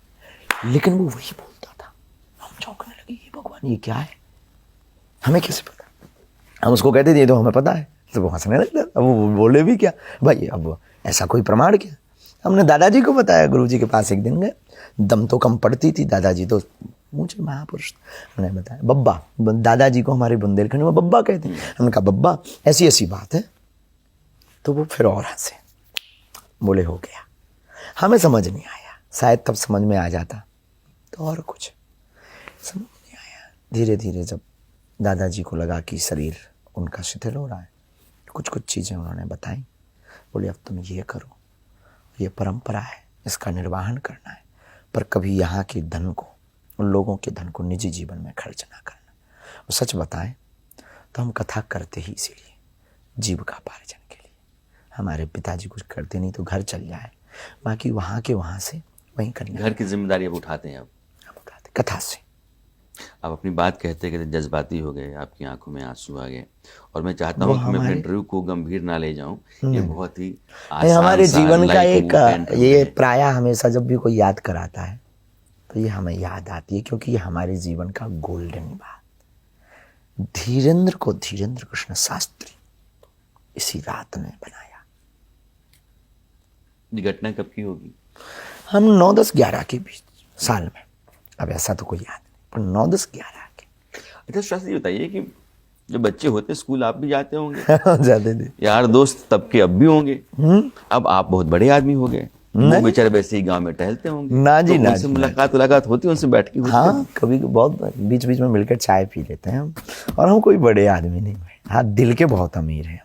लेकिन वो वही बोलता था। हम चौंकने लगे, ये भगवान ये क्या है, हमें कैसे पता। हम उसको कहते थे ये तो हमें पता है, तो वो हंसने लगता। अब वो बोले भी क्या भाई, अब ऐसा कोई प्रमाण क्या। हमने दादाजी को बताया, गुरुजी के पास एक दिन गए, दम तो कम पड़ती थी, दादाजी तो मुझे महापुरुष, हमने बताया बब्बा, दादाजी को हमारे बुंदेलखंड में बब्बा कहते हैं। हमने कहा बब्बा ऐसी ऐसी बात है, तो वो फिर और हंसे, बोले हो गया। हमें समझ नहीं आया, शायद तब समझ में आ जाता तो और कुछ समझ नहीं आया। धीरे धीरे जब दादाजी को लगा कि शरीर उनका शिथिल हो रहा है, कुछ कुछ चीज़ें उन्होंने बताई। बोले अब तुम ये करो, ये परंपरा है, इसका निर्वाहन करना है, पर कभी यहाँ के धन को, उन लोगों के धन को निजी जीवन में खर्च ना करना। और सच बताएं तो हम कथा करते ही इसीलिए, जीविकापार्जन के लिए। हमारे पिताजी कुछ करते नहीं तो घर चल जाए, बाकी वहाँ के वहाँ से वहीं करना। घर की जिम्मेदारी अब उठाते हैं, अब उठाते कथा से। आप अपनी बात कहते कहते जज्बाती हो गए, आपकी आंखों में आंसू आ गए। और मैं चाहता हूँ कि मैं अपने इंटरव्यू को गंभीर ना ले जाऊं, ये बहुत ही आसान हमारे सा जीवन का लाइट एक मूव इंटरव्यू ये है। प्राय हमेशा जब भी कोई याद कराता है तो ये हमें याद आती है, क्योंकि ये हमारे जीवन का गोल्डन बात। धीरेन्द्र को धीरेन्द्र कृष्ण शास्त्री इसी रात ने बनाया। ये घटना कब की होगी? हम 9, 10, 11 के बीच साल में, अब ऐसा तो कोई याद नहीं, पर 9, 10, 11 के। अच्छा शास्त्री बताइए कि जब बच्चे होते स्कूल आप भी जाते होंगे, जाते थे यार दोस्त तब के अब भी होंगे। अब आप बहुत बड़े आदमी हो गए, वो बेचारे वैसे ही गांव में टहलते होंगे। ना जी, तो ना उनसे जी, मुलाकात होती है, उनसे बैठ के होती है। हाँ कभी बहुत बीच बीच में मिलकर चाय पी लेते हैं हम। और हम कोई बड़े आदमी नहीं हैं, हाँ दिल के बहुत अमीर हैं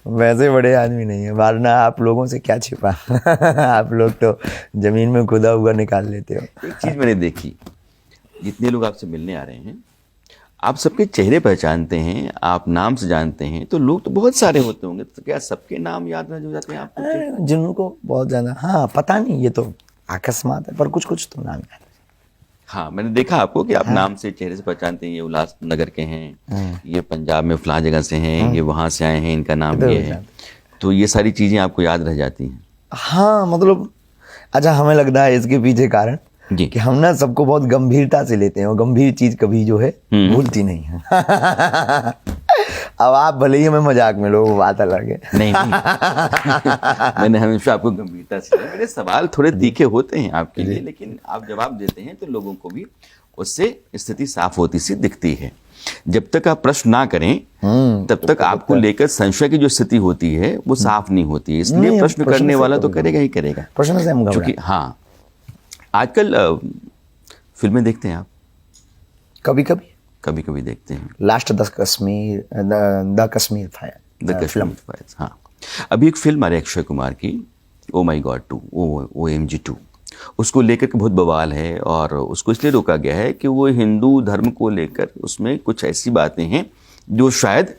वैसे बड़े आदमी नहीं है, वरना आप लोगों से क्या छिपा आप लोग तो जमीन में खुदा हुआ निकाल लेते हो। एक चीज मैंने देखी, जितने लोग आपसे मिलने आ रहे हैं, आप सबके चेहरे पहचानते हैं, आप नाम से जानते हैं, तो लोग तो बहुत सारे होते होंगे, तो क्या सबके नाम याद रह जाते हैं आपको? जिनको बहुत ज़्यादा, हाँ पता नहीं, ये तो अकस्मात है, पर कुछ कुछ तो नाम याद। हाँ मैंने देखा आपको कि आप नाम से चेहरे से पहचानते हैं, ये उल्लासनगर के हैं, ये पंजाब में फलां जगह से हैं, ये वहाँ से आए हैं, इनका नाम ये है, तो ये सारी चीज़ें आपको याद रह जाती हैं। हाँ मतलब अच्छा, हमें लगता है इसके पीछे कारण जी कि हम ना सबको बहुत गंभीरता से लेते हैं, और गंभीर चीज कभी जो है भूलती नहीं है अब आप भले ही हमें मजाक में लो, वो बात अलग है। नहीं मैंने हमेशा आपको गंभीरता से लिया। मेरे सवाल थोड़े तीखे होते हैं आपके लिए, लेकिन आप जवाब देते हैं तो लोगों को भी उससे स्थिति साफ होती सी दिखती है। जब तक आप प्रश्न ना करें तब तक आपको लेकर संशय की जो स्थिति होती है वो साफ नहीं होती है। इसलिए प्रश्न करने वाला तो करेगा ही करेगा। प्रश्न से हम घबराए। क्योंकि हाँ, आजकल फिल्में देखते हैं आप? कभी कभी कभी कभी देखते हैं। Last the Kashmir film. हाँ, अभी एक फिल्म आ रही है अक्षय कुमार की, ओ माई गॉड 2, OMG 2। उसको लेकर के बहुत बवाल है और उसको इसलिए रोका गया है कि वो हिंदू धर्म को लेकर उसमें कुछ ऐसी बातें हैं जो शायद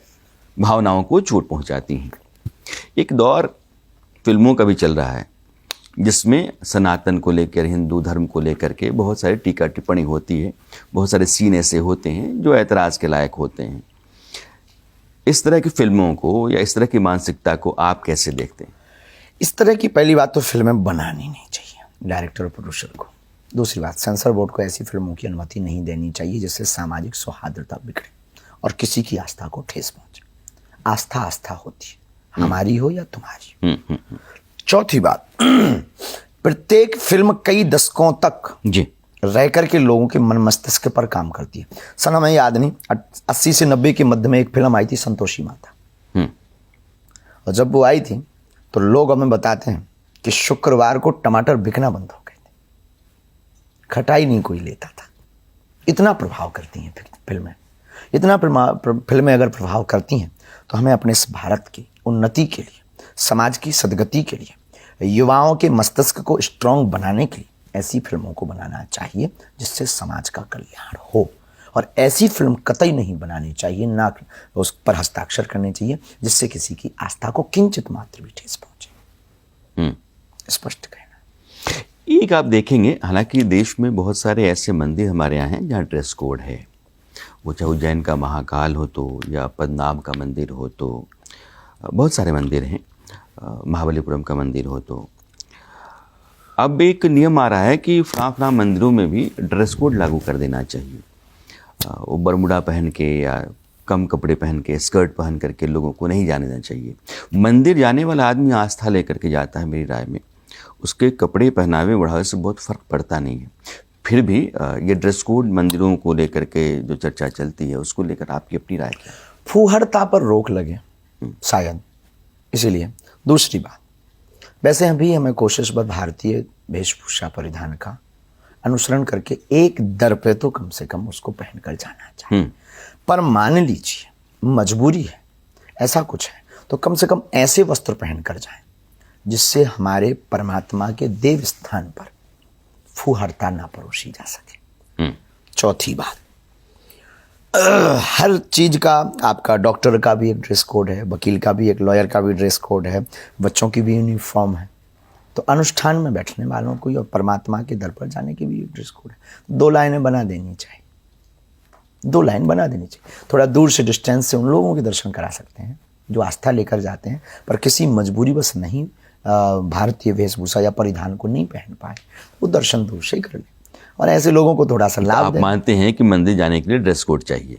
भावनाओं को चोट पहुंचाती हैं। एक दौर फिल्मों का भी चल रहा है जिसमें सनातन को लेकर, हिंदू धर्म को लेकर के बहुत सारी टीका टिप्पणी होती है, बहुत सारे सीन ऐसे होते हैं जो ऐतराज़ के लायक होते हैं। इस तरह की फिल्मों को या इस तरह की मानसिकता को आप कैसे देखते हैं? इस तरह की पहली बात तो फिल्में बनानी नहीं चाहिए डायरेक्टर और प्रोड्यूसर को। दूसरी बात, सेंसर बोर्ड को ऐसी फिल्मों की अनुमति नहीं देनी चाहिए जिससे सामाजिक सौहार्दता बिगड़े और किसी की आस्था को ठेस पहुंचे। आस्था आस्था होती है, हमारी हो या तुम्हारी। चौथी बात, प्रत्येक फिल्म कई दशकों तक जी रह करके लोगों के मन मस्तिष्क पर काम करती है। सन हमें याद नहीं, 80 से 90 के मध्य में एक फिल्म आई थी संतोषी माता, और जब वो आई थी तो लोग हमें बताते हैं कि शुक्रवार को टमाटर बिकना बंद हो गए थे, खटाई नहीं कोई लेता था। इतना प्रभाव करती हैं फिल्में। इतना फिल्में अगर प्रभाव करती हैं तो हमें अपने इस भारत की उन्नति के लिए, समाज की सदगति के लिए, युवाओं के मस्तिष्क को स्ट्रांग बनाने के लिए ऐसी फिल्मों को बनाना चाहिए जिससे समाज का कल्याण हो। और ऐसी फिल्म कतई नहीं बनानी चाहिए, ना उस पर हस्ताक्षर करने चाहिए जिससे किसी की आस्था को किंचित मात्र भी ठेस पहुंचे। स्पष्ट कहना। एक आप देखेंगे, हालांकि देश में बहुत सारे ऐसे मंदिर हमारे यहाँ हैं जहाँ ड्रेस कोड है। वो चाहे उज्जैन का महाकाल हो तो, या पद्मनाभ का मंदिर हो तो, बहुत सारे मंदिर हैं, महाबलीपुरम का मंदिर हो तो। अब एक नियम आ रहा है कि फलां मंदिरों में भी ड्रेस कोड लागू कर देना चाहिए। वो बरमुडा पहन के या कम कपड़े पहन के, स्कर्ट पहन करके लोगों को नहीं जाने देना चाहिए। मंदिर जाने वाला आदमी आस्था लेकर के जाता है, मेरी राय में उसके कपड़े पहनावे ओढ़ावे से बहुत फ़र्क पड़ता नहीं है। फिर भी ये ड्रेस कोड मंदिरों को लेकर के जो चर्चा चलती है, उसको लेकर आपकी अपनी राय क्या है? फूहड़ता पर रोक लगे शायद, इसीलिए। दूसरी बात, वैसे अभी हमें कोशिश बस भारतीय वेशभूषा परिधान का अनुसरण करके एक दर पे तो कम से कम उसको पहनकर जाना चाहिए। पर मान लीजिए मजबूरी है, ऐसा कुछ है, तो कम से कम ऐसे वस्त्र पहनकर जाएं जिससे हमारे परमात्मा के देव स्थान पर फूहड़ता ना परोसी जा सके। चौथी बात, हर चीज का, आपका डॉक्टर का भी एक ड्रेस कोड है, वकील का भी, एक लॉयर का भी ड्रेस कोड है, बच्चों की भी यूनिफॉर्म है, तो अनुष्ठान में बैठने वालों को और परमात्मा के दर पर जाने की भी एक ड्रेस कोड है। 2 लाइनें बना देनी चाहिए, 2 लाइन बना देनी चाहिए। थोड़ा दूर से, डिस्टेंस से उन लोगों के दर्शन करा सकते हैं जो आस्था लेकर जाते हैं, पर किसी मजबूरी बस नहीं भारतीय वेशभूषा या परिधान को नहीं पहन पाए, वो दर्शन दूर से ही कर ले। और ऐसे लोगों को थोड़ा सा लाभ आप मानते हैं कि मंदिर जाने के लिए ड्रेस कोड चाहिए,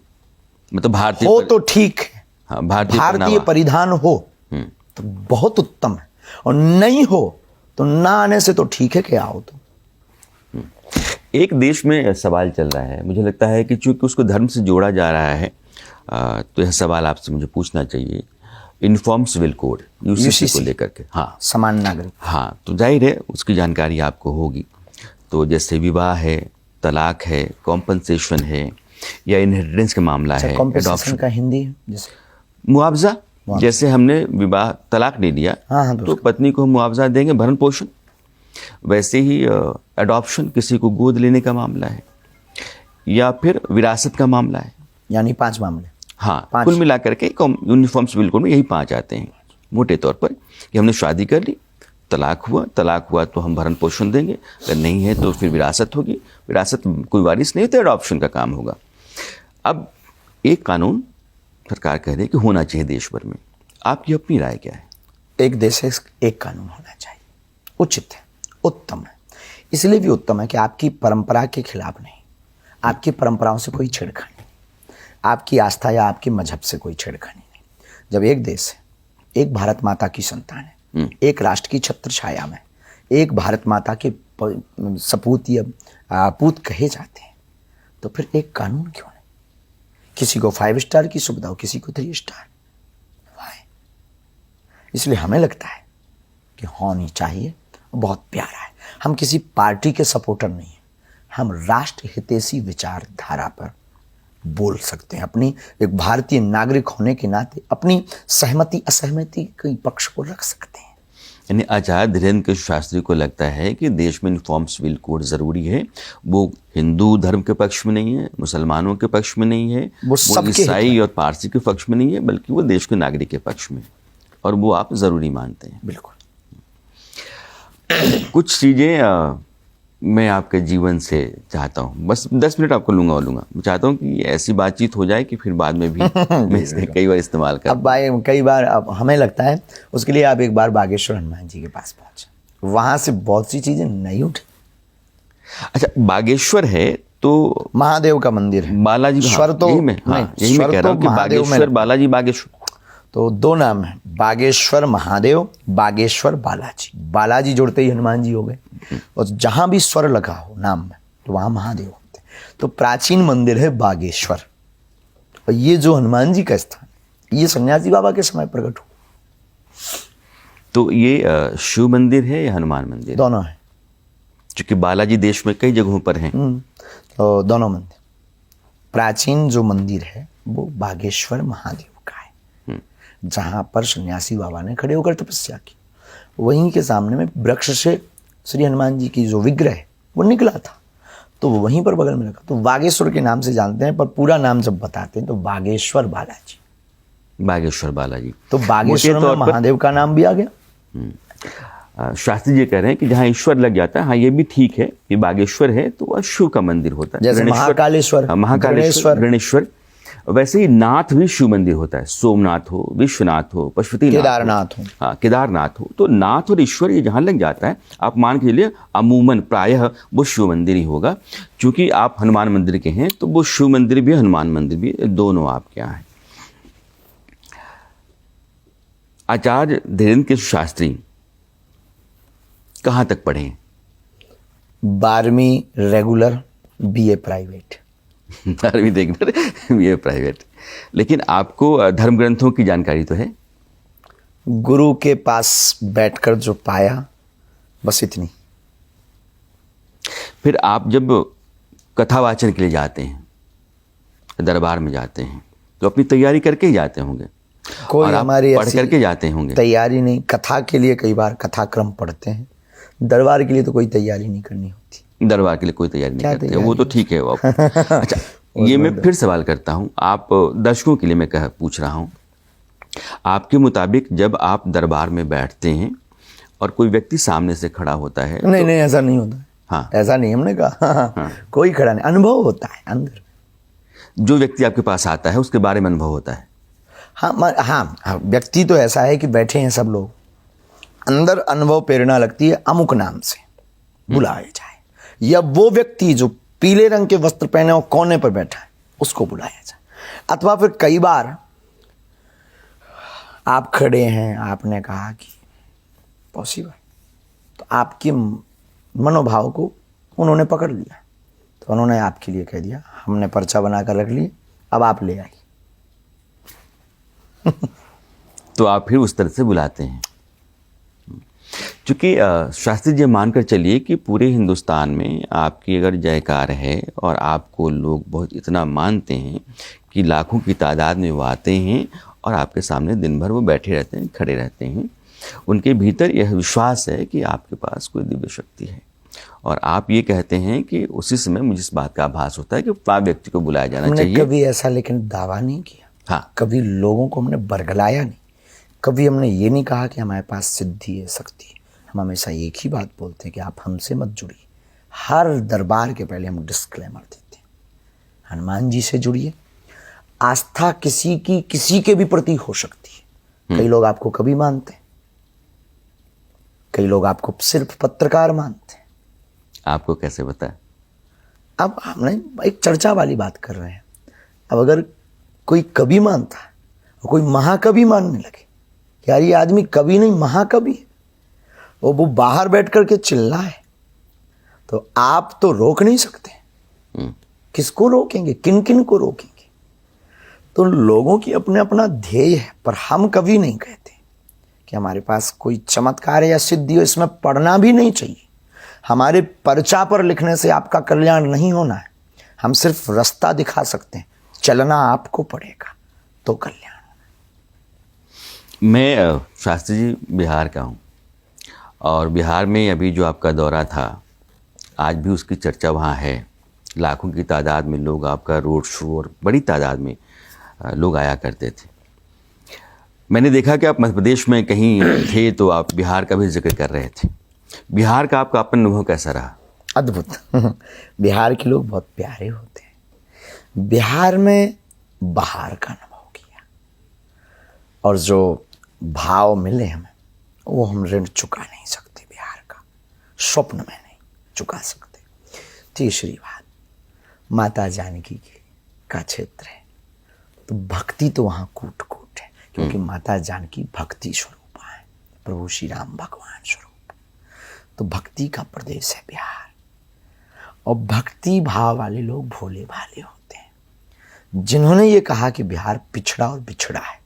मतलब भारतीय हो तो ठीक है। हाँ, भारतीय परिधान हो तो बहुत उत्तम है, और नहीं हो तो ना आने से तो ठीक है कि आओ तो। एक देश में सवाल चल रहा है, मुझे लगता है कि चूंकि उसको धर्म से जोड़ा जा रहा है, तो यह सवाल आपसे मुझे पूछना चाहिए। यूनिफॉर्म सिविल कोड यूसीसी को लेकर के, हाँ, समान नागरिक, हाँ, तो जाहिर है उसकी जानकारी आपको होगी। तो जैसे विवाह है, तलाक है, कॉम्पनसेशन है, या इनहेरिटेंस का मामला है, कॉम्पनसेशन का हिंदी जैसे मुआवजा, जैसे हमने विवाह तलाक ले लिया, हाँ, तो पत्नी को हम मुआवजा देंगे, भरण पोषण। वैसे ही अडॉप्शन, किसी को गोद लेने का मामला है, या फिर विरासत का मामला है, यानी 5 मामले। हाँ, कुल मिलाकर के यूनिफॉर्म सिविल कोड में यही 5 आते हैं मोटे तौर पर, कि हमने शादी कर ली, तलाक हुआ तो हम भरण पोषण देंगे, अगर नहीं है तो फिर विरासत होगी, विरासत कोई वारिस नहीं तो अडॉप्शन का काम होगा। अब एक कानून सरकार कह रही है कि होना चाहिए देश भर में, आपकी अपनी राय क्या है? एक देश से एक कानून होना चाहिए, उचित है, उत्तम है। इसलिए भी उत्तम है कि आपकी परंपरा के खिलाफ नहीं, आपकी परंपराओं से कोई छेड़खानी, आपकी आस्था या आपके मजहब से कोई छेड़खानी नहीं। जब एक देश है, एक भारत माता की संतान है, एक राष्ट्र की छत्र छाया में एक भारत माता के सपूत या पूत कहे जाते हैं, तो फिर एक कानून क्यों नहीं? किसी को 5 स्टार की सुविधा हो, किसी को 3 स्टार। इसलिए हमें लगता है कि होनी चाहिए, बहुत प्यारा है। हम किसी पार्टी के सपोर्टर नहीं हैं, हम राष्ट्र हितैषी विचारधारा पर बोल सकते हैं। अपनी एक भारतीय नागरिक होने के नाते अपनी सहमति असहमति के पक्ष को रख सकते हैं। यानी आचार्य धीरेन्द्र कृष्ण शास्त्री को लगता है कि देश में यूनिफॉर्म सिविल कोड जरूरी है। वो हिंदू धर्म के पक्ष में नहीं है, मुसलमानों के पक्ष में नहीं है, वो सबके ईसाई और पारसी के पक्ष में नहीं है, बल्कि वो देश के नागरिक के पक्ष में, और वो आप जरूरी मानते हैं। बिल्कुल। कुछ चीजें मैं आपके जीवन से चाहता हूँ, बस 10 मिनट आपको लूंगा। मैं चाहता हूँ कि ऐसी बातचीत हो जाए कि फिर बाद में भी मैं इसे कई बार इस्तेमाल करूँ। अब कई बार अब हमें लगता है, उसके लिए आप एक बार बागेश्वर हनुमान जी के पास पहुंचे, वहां से बहुत सी चीजें नहीं उठी। अच्छा, बागेश्वर है तो महादेव का मंदिर है। बालाजी, स्वर तो यही मैं कह रहा हूँ कि बागेश्वर बालाजी, बागेश्वर तो 2 नाम है, बागेश्वर महादेव, बागेश्वर बालाजी। बालाजी जुड़ते ही हनुमान जी हो गए, और जहां भी स्वर लगा हो नाम में तो वहां महादेव होते हैं। तो प्राचीन मंदिर है बागेश्वर, और ये जो हनुमान जी का स्थान, ये सन्यासी बाबा के समय प्रकट हुआ। तो ये शिव मंदिर है या हनुमान मंदिर? दोनों है, क्योंकि बालाजी देश में कई जगहों पर हैं। तो दोनों मंदिर। प्राचीन जो मंदिर है वो बागेश्वर महादेव का है, जहां पर सन्यासी बाबा ने खड़े होकर तपस्या की। वहीं के सामने में वृक्ष से श्री हनुमान जी की जो विग्रह है वो निकला था, तो वो वहीं पर बगल में रखा। तो बागेश्वर के नाम से जानते हैं, पर पूरा नाम जब बताते हैं तो बागेश्वर बालाजी। बागेश्वर बालाजी, तो बागेश्वर में महादेव का नाम भी आ गया। शास्त्री जी कह रहे हैं कि जहाँ ईश्वर लग जाता है, हाँ ये भी ठीक है कि बागेश्वर है तो वह शिव का मंदिर होता है, जैसे महाकालेश्वर, महाकालेश्वर, गणेश्वर। वैसे ही नाथ भी शिव मंदिर होता है, सोमनाथ हो, विश्वनाथ हो, पशुपतिनाथ, केदारनाथ हो, हाँ केदारनाथ हो। तो नाथ और ईश्वर ये जहाँ लग जाता है, आप मान के चलिए अमूमन प्रायः वो शिव मंदिर ही होगा। क्योंकि आप हनुमान मंदिर के हैं तो वो शिव मंदिर भी हनुमान मंदिर भी दोनों आपके यहाँ हैं। आचार्य धीरेन्द्र कृष्ण शास्त्री कहाँ तक पढ़े हैं? 12वीं रेगुलर, BA प्राइवेट। 12वीं रेगुलर, BA प्राइवेट। लेकिन आपको धर्म ग्रंथों की जानकारी तो है? गुरु के पास बैठकर जो पाया, बस इतनी। फिर आप जब कथावाचन के लिए जाते हैं, दरबार में जाते हैं, तो अपनी तैयारी करके ही जाते होंगे, कोई हमारी पढ़ करके जाते होंगे? तैयारी नहीं। कथा के लिए कई बार कथाक्रम पढ़ते हैं, दरबार के लिए तो कोई तैयारी नहीं करनी होती। दरबार के लिए कोई तैयारी नहीं करते, तैयारी? वो तो ठीक है वो। अच्छा, ये मैं फिर सवाल करता हूँ, आप दर्शकों के लिए मैं पूछ रहा हूँ, आपके मुताबिक जब आप दरबार में बैठते हैं और कोई व्यक्ति सामने से खड़ा होता है? नहीं नहीं, ऐसा नहीं होता है। हाँ, ऐसा नहीं, हमने कहा कोई खड़ा नहीं, अनुभव होता है अंदर। जो व्यक्ति आपके पास आता है उसके बारे में अनुभव होता है? हाँ, व्यक्ति तो ऐसा है कि बैठे हैं सब लोग, अंदर अनुभव प्रेरणा लगती है अमुक नाम से बुलाया जाए, या वो व्यक्ति जो पीले रंग के वस्त्र पहने और कोने पर बैठा है उसको बुलाया जाए। अथवा फिर कई बार आप खड़े हैं, आपने कहा कि पॉसिबल, तो आपके मनोभाव को उन्होंने पकड़ लिया, तो उन्होंने आपके लिए कह दिया, हमने पर्चा बनाकर रख लिया, अब आप ले आइए। तो आप फिर उस तरह से बुलाते हैं। क्योंकि शास्त्री जी मानकर चलिए कि पूरे हिंदुस्तान में आपकी अगर जयकार है और आपको लोग बहुत इतना मानते हैं कि लाखों की तादाद में वो आते हैं और आपके सामने दिन भर वो बैठे रहते हैं, खड़े रहते हैं, उनके भीतर यह विश्वास है कि आपके पास कोई दिव्य शक्ति है, और आप ये कहते हैं कि उसी समय मुझे इस बात का आभास होता है कि व्यक्ति को बुलाया जाना चाहिए। कभी ऐसा लेकिन दावा नहीं किया। हाँ, कभी लोगों को हमने बरगलाया नहीं, कभी हमने ये नहीं कहा कि हमारे पास सिद्धि है, शक्ति है। हम हमेशा एक ही बात बोलते हैं कि आप हमसे मत जुड़िए। हर दरबार के पहले हम डिस्क्लेमर देते हैं, हनुमान जी से जुड़िए। आस्था किसी की किसी के भी प्रति हो सकती है। कई लोग आपको कवि मानते हैं, कई लोग आपको सिर्फ पत्रकार मानते हैं। आपको कैसे बताया? अब हमने एक चर्चा वाली बात कर रहे हैं। अब अगर कोई कवि मानता है और कोई महाकवि मानने लगे कि यार ये आदमी कवि नहीं महाकवि है, और वो बाहर बैठ करके चिल्लाए, तो आप तो रोक नहीं सकते। किसको रोकेंगे, किन किन को रोकेंगे? तो लोगों की अपने अपना ध्येय है, पर हम कभी नहीं कहते कि हमारे पास कोई चमत्कार है या सिद्धि हो, इसमें पढ़ना भी नहीं चाहिए। हमारे पर्चा पर लिखने से आपका कल्याण नहीं होना है, हम सिर्फ रास्ता दिखा सकते हैं, चलना आपको पड़ेगा तो कल्याण। मैं शास्त्री जी बिहार का हूँ, और बिहार में अभी जो आपका दौरा था, आज भी उसकी चर्चा वहाँ है। लाखों की तादाद में लोग आपका रोड शो और बड़ी तादाद में लोग आया करते थे। मैंने देखा कि आप मध्य प्रदेश में कहीं थे तो आप बिहार का भी जिक्र कर रहे थे। बिहार का आपका अपना अनुभव कैसा रहा? अद्भुत। बिहार के लोग बहुत प्यारे होते हैं। बिहार में बाहर का अनुभव किया, और जो भाव मिले हमें वो हम ऋण चुका नहीं सकते। बिहार का स्वप्न में नहीं चुका सकते। तीसरी बात, माता जानकी का क्षेत्र है, तो भक्ति तो वहाँ कूट कूट है, क्योंकि माता जानकी भक्ति स्वरूप है, प्रभु श्री राम भगवान स्वरूप। तो भक्ति का प्रदेश है बिहार, और भक्ति भाव वाले लोग भोले भाले होते हैं। जिन्होंने ये कहा कि बिहार पिछड़ा और बिछड़ा है,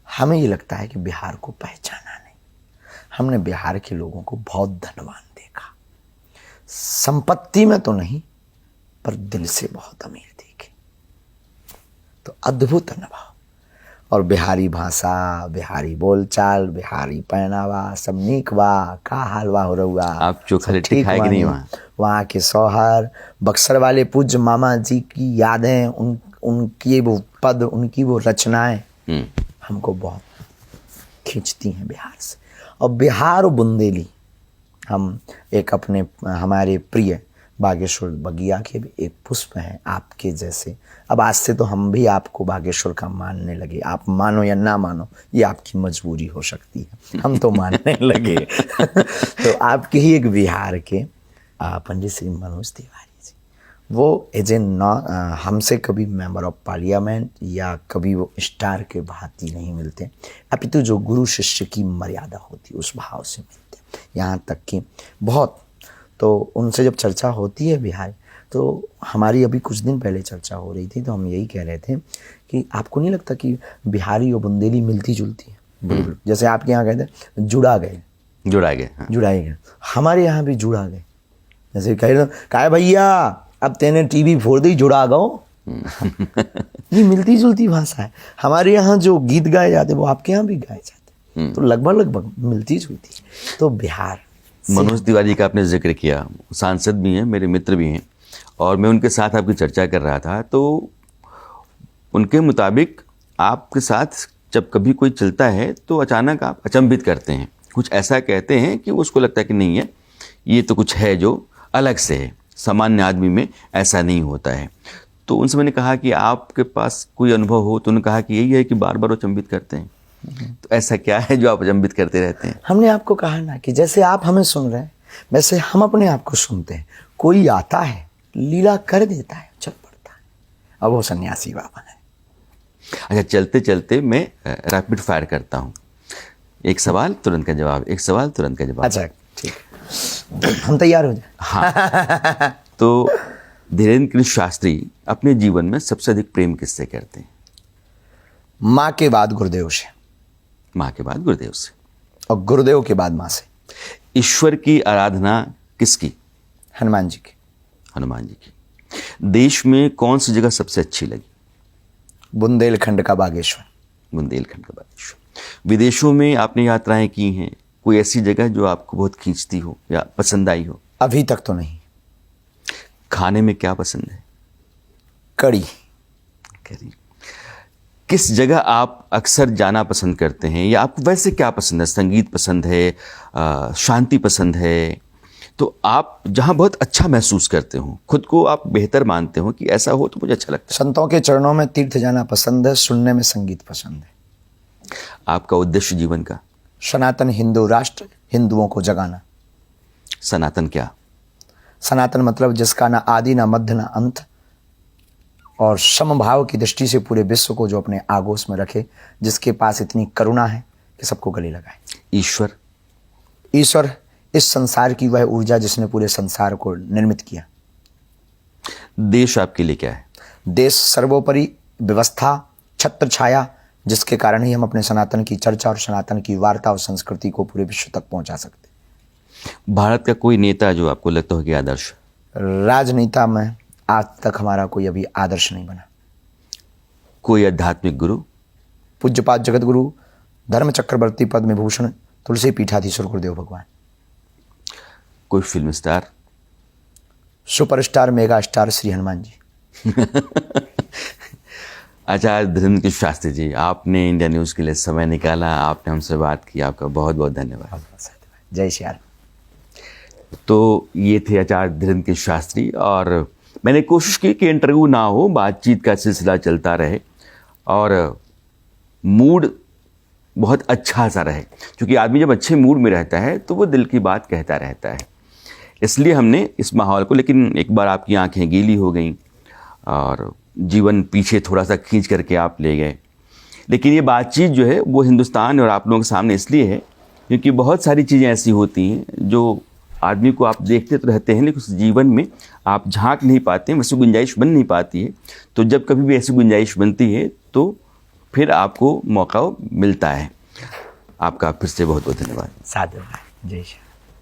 हमें ये लगता है कि बिहार को पहचाना नहीं। हमने बिहार के लोगों को बहुत धनवान देखा, संपत्ति में तो नहीं पर दिल से बहुत अमीर देखे। तो अद्भुत अनुभव, और बिहारी भाषा, बिहारी बोलचाल, बिहारी पहनावा, सब नीक बा, का हालवा हो रहुआ, आप चोखा लिट्टी खाए कि नहीं वहाँ के सौहार, बक्सर वाले पूज्य मामा जी की यादें, उनकी वो पद, उनकी वो रचनाएं हमको बहुत खींचती हैं बिहार से। और बिहार और बुंदेली, हम एक अपने हमारे प्रिय बागेश्वर बगिया के भी एक पुष्प हैं आपके जैसे। अब आज से तो हम भी आपको बागेश्वर का मानने लगे, आप मानो या ना मानो ये आपकी मजबूरी हो सकती है, हम तो मानने लगे। तो आपके ही एक बिहार के पंडित श्री मनोज तिवारी जी, वो एज ए हमसे कभी मेंबर ऑफ पार्लियामेंट या कभी वो स्टार के भांति नहीं मिलते, अपितु जो गुरु शिष्य की मर्यादा होती है उस भाव से मिलते। यहाँ तक कि बहुत, तो उनसे जब चर्चा होती है बिहार, तो हमारी अभी कुछ दिन पहले चर्चा हो रही थी, तो हम यही कह रहे थे कि आपको नहीं लगता कि बिहारी और बुंदेली मिलती जुलती है? बिल्कुल, जैसे आपके यहाँ कहते हैं जुड़ा गए, हाँ। जुड़ाए गए, हमारे यहाँ भी जुड़ा गए। जैसे कह रहे का भैया अब तेने टीवी फोड़ दी, जुड़ा गो। ये मिलती जुलती भाषा है। हमारे यहाँ जो गीत गाए जाते वो आपके यहाँ भी गाए जाते, तो लगभग मिलती जुलती। तो बिहार, मनोज तिवारी का आपने जिक्र किया, सांसद भी हैं, मेरे मित्र भी हैं, और मैं उनके साथ आपकी चर्चा कर रहा था, तो उनके मुताबिक आपके साथ जब कभी कोई चलता है तो अचानक आप अचंभित करते हैं, कुछ ऐसा कहते हैं कि उसको लगता है कि नहीं है, ये तो कुछ है जो अलग से है, सामान्य आदमी में ऐसा नहीं होता है। तो उनसे मैंने कहा कि आपके पास कोई अनुभव हो, तो उन्होंने कहा कि यही है कि बार बार अचंभित करते हैं। तो ऐसा क्या है जो आप अचंभित करते रहते हैं? हमने आपको कहा ना कि जैसे आप हमें सुन रहे हैं वैसे हम अपने आप को सुनते हैं। कोई आता है, लीला कर देता है, चल पड़ता है। अब वो सन्यासी बाबा है। अच्छा, चलते चलते मैं रैपिड फायर करता हूँ, एक सवाल तुरंत का जवाब, एक सवाल तुरंत का जवाब। अच्छा ठीक, हम तैयार हो जाए। हाँ। तो धीरेन्द्र कृष्ण शास्त्री अपने जीवन में सबसे अधिक प्रेम किससे करते हैं? माँ के बाद गुरुदेव से। माँ के बाद गुरुदेव से। और गुरुदेव के बाद माँ से। ईश्वर की आराधना किसकी? हनुमान जी की। हनुमान जी की। देश में कौन सी जगह सबसे अच्छी लगी? बुंदेलखंड का बागेश्वर। बुंदेलखंड का बागेश्वर। विदेशों में आपने यात्राएं की हैं, कोई ऐसी जगह जो आपको बहुत खींचती हो या पसंद आई हो? अभी तक तो नहीं। खाने में क्या पसंद है? कड़ी। कड़ी। किस जगह आप अक्सर जाना पसंद करते हैं, या आपको वैसे क्या पसंद है? संगीत पसंद है, शांति पसंद है? तो आप जहाँ बहुत अच्छा महसूस करते हो, खुद को आप बेहतर मानते हो कि ऐसा हो तो मुझे अच्छा लगता है। संतों के चरणों में तीर्थ जाना पसंद है, सुनने में संगीत पसंद है। आपका उद्देश्य जीवन का? सनातन हिंदू राष्ट्र, हिंदुओं को जगाना। सनातन क्या? सनातन मतलब जिसका ना आदि ना मध्य ना अंत, और समभाव की दृष्टि से पूरे विश्व को जो अपने आगोश में रखे, जिसके पास इतनी करुणा है कि सबको गले लगाए। ईश्वर ईश्वर इस संसार की वह ऊर्जा जिसने पूरे संसार को निर्मित किया। देश आपके लिए क्या है? देश सर्वोपरि व्यवस्था, छत्र छाया, जिसके कारण ही हम अपने सनातन की चर्चा और सनातन की वार्ता और संस्कृति को पूरे विश्व तक पहुंचा सकते। भारत का कोई नेता जो आपको लगता हो कि आदर्श? राजनेता में आज तक हमारा कोई अभी आदर्श नहीं बना। कोई आध्यात्मिक गुरु? पूज्यपाद जगत गुरु धर्म चक्रवर्ती पद्म विभूषण तुलसी पीठाधीश्वर गुरुदेव भगवान। कोई film star? Superstar mega star Shri Hanuman ji. Acharya Dhirendra Shastri ji, आपने इंडिया न्यूज़ के लिए समय निकाला, आपने हमसे बात की, आपका बहुत बहुत धन्यवाद। जय श्री राम। तो ये थे आचार्य धीरेंद्र शास्त्री, और मैंने कोशिश की कि इंटरव्यू ना हो, बातचीत का सिलसिला चलता रहे और मूड बहुत अच्छा सा रहे, क्योंकि आदमी जब अच्छे मूड में रहता है तो वो दिल की बात कहता रहता है। इसलिए हमने इस माहौल को, लेकिन एक बार आपकी आंखें गीली हो गईं और जीवन पीछे थोड़ा सा खींच करके आप ले गए। लेकिन ये बातचीत जो है वो हिंदुस्तान और आप लोगों के सामने इसलिए है क्योंकि बहुत सारी चीज़ें ऐसी होती हैं जो आदमी को आप देखते तो रहते हैं, लेकिन उस जीवन में आप झांक नहीं पाते हैं, वैसी गुंजाइश बन नहीं पाती है। तो जब कभी भी ऐसी गुंजाइश बनती है तो फिर आपको मौका मिलता है। आपका फिर से बहुत बहुत धन्यवाद। साधु जय श्री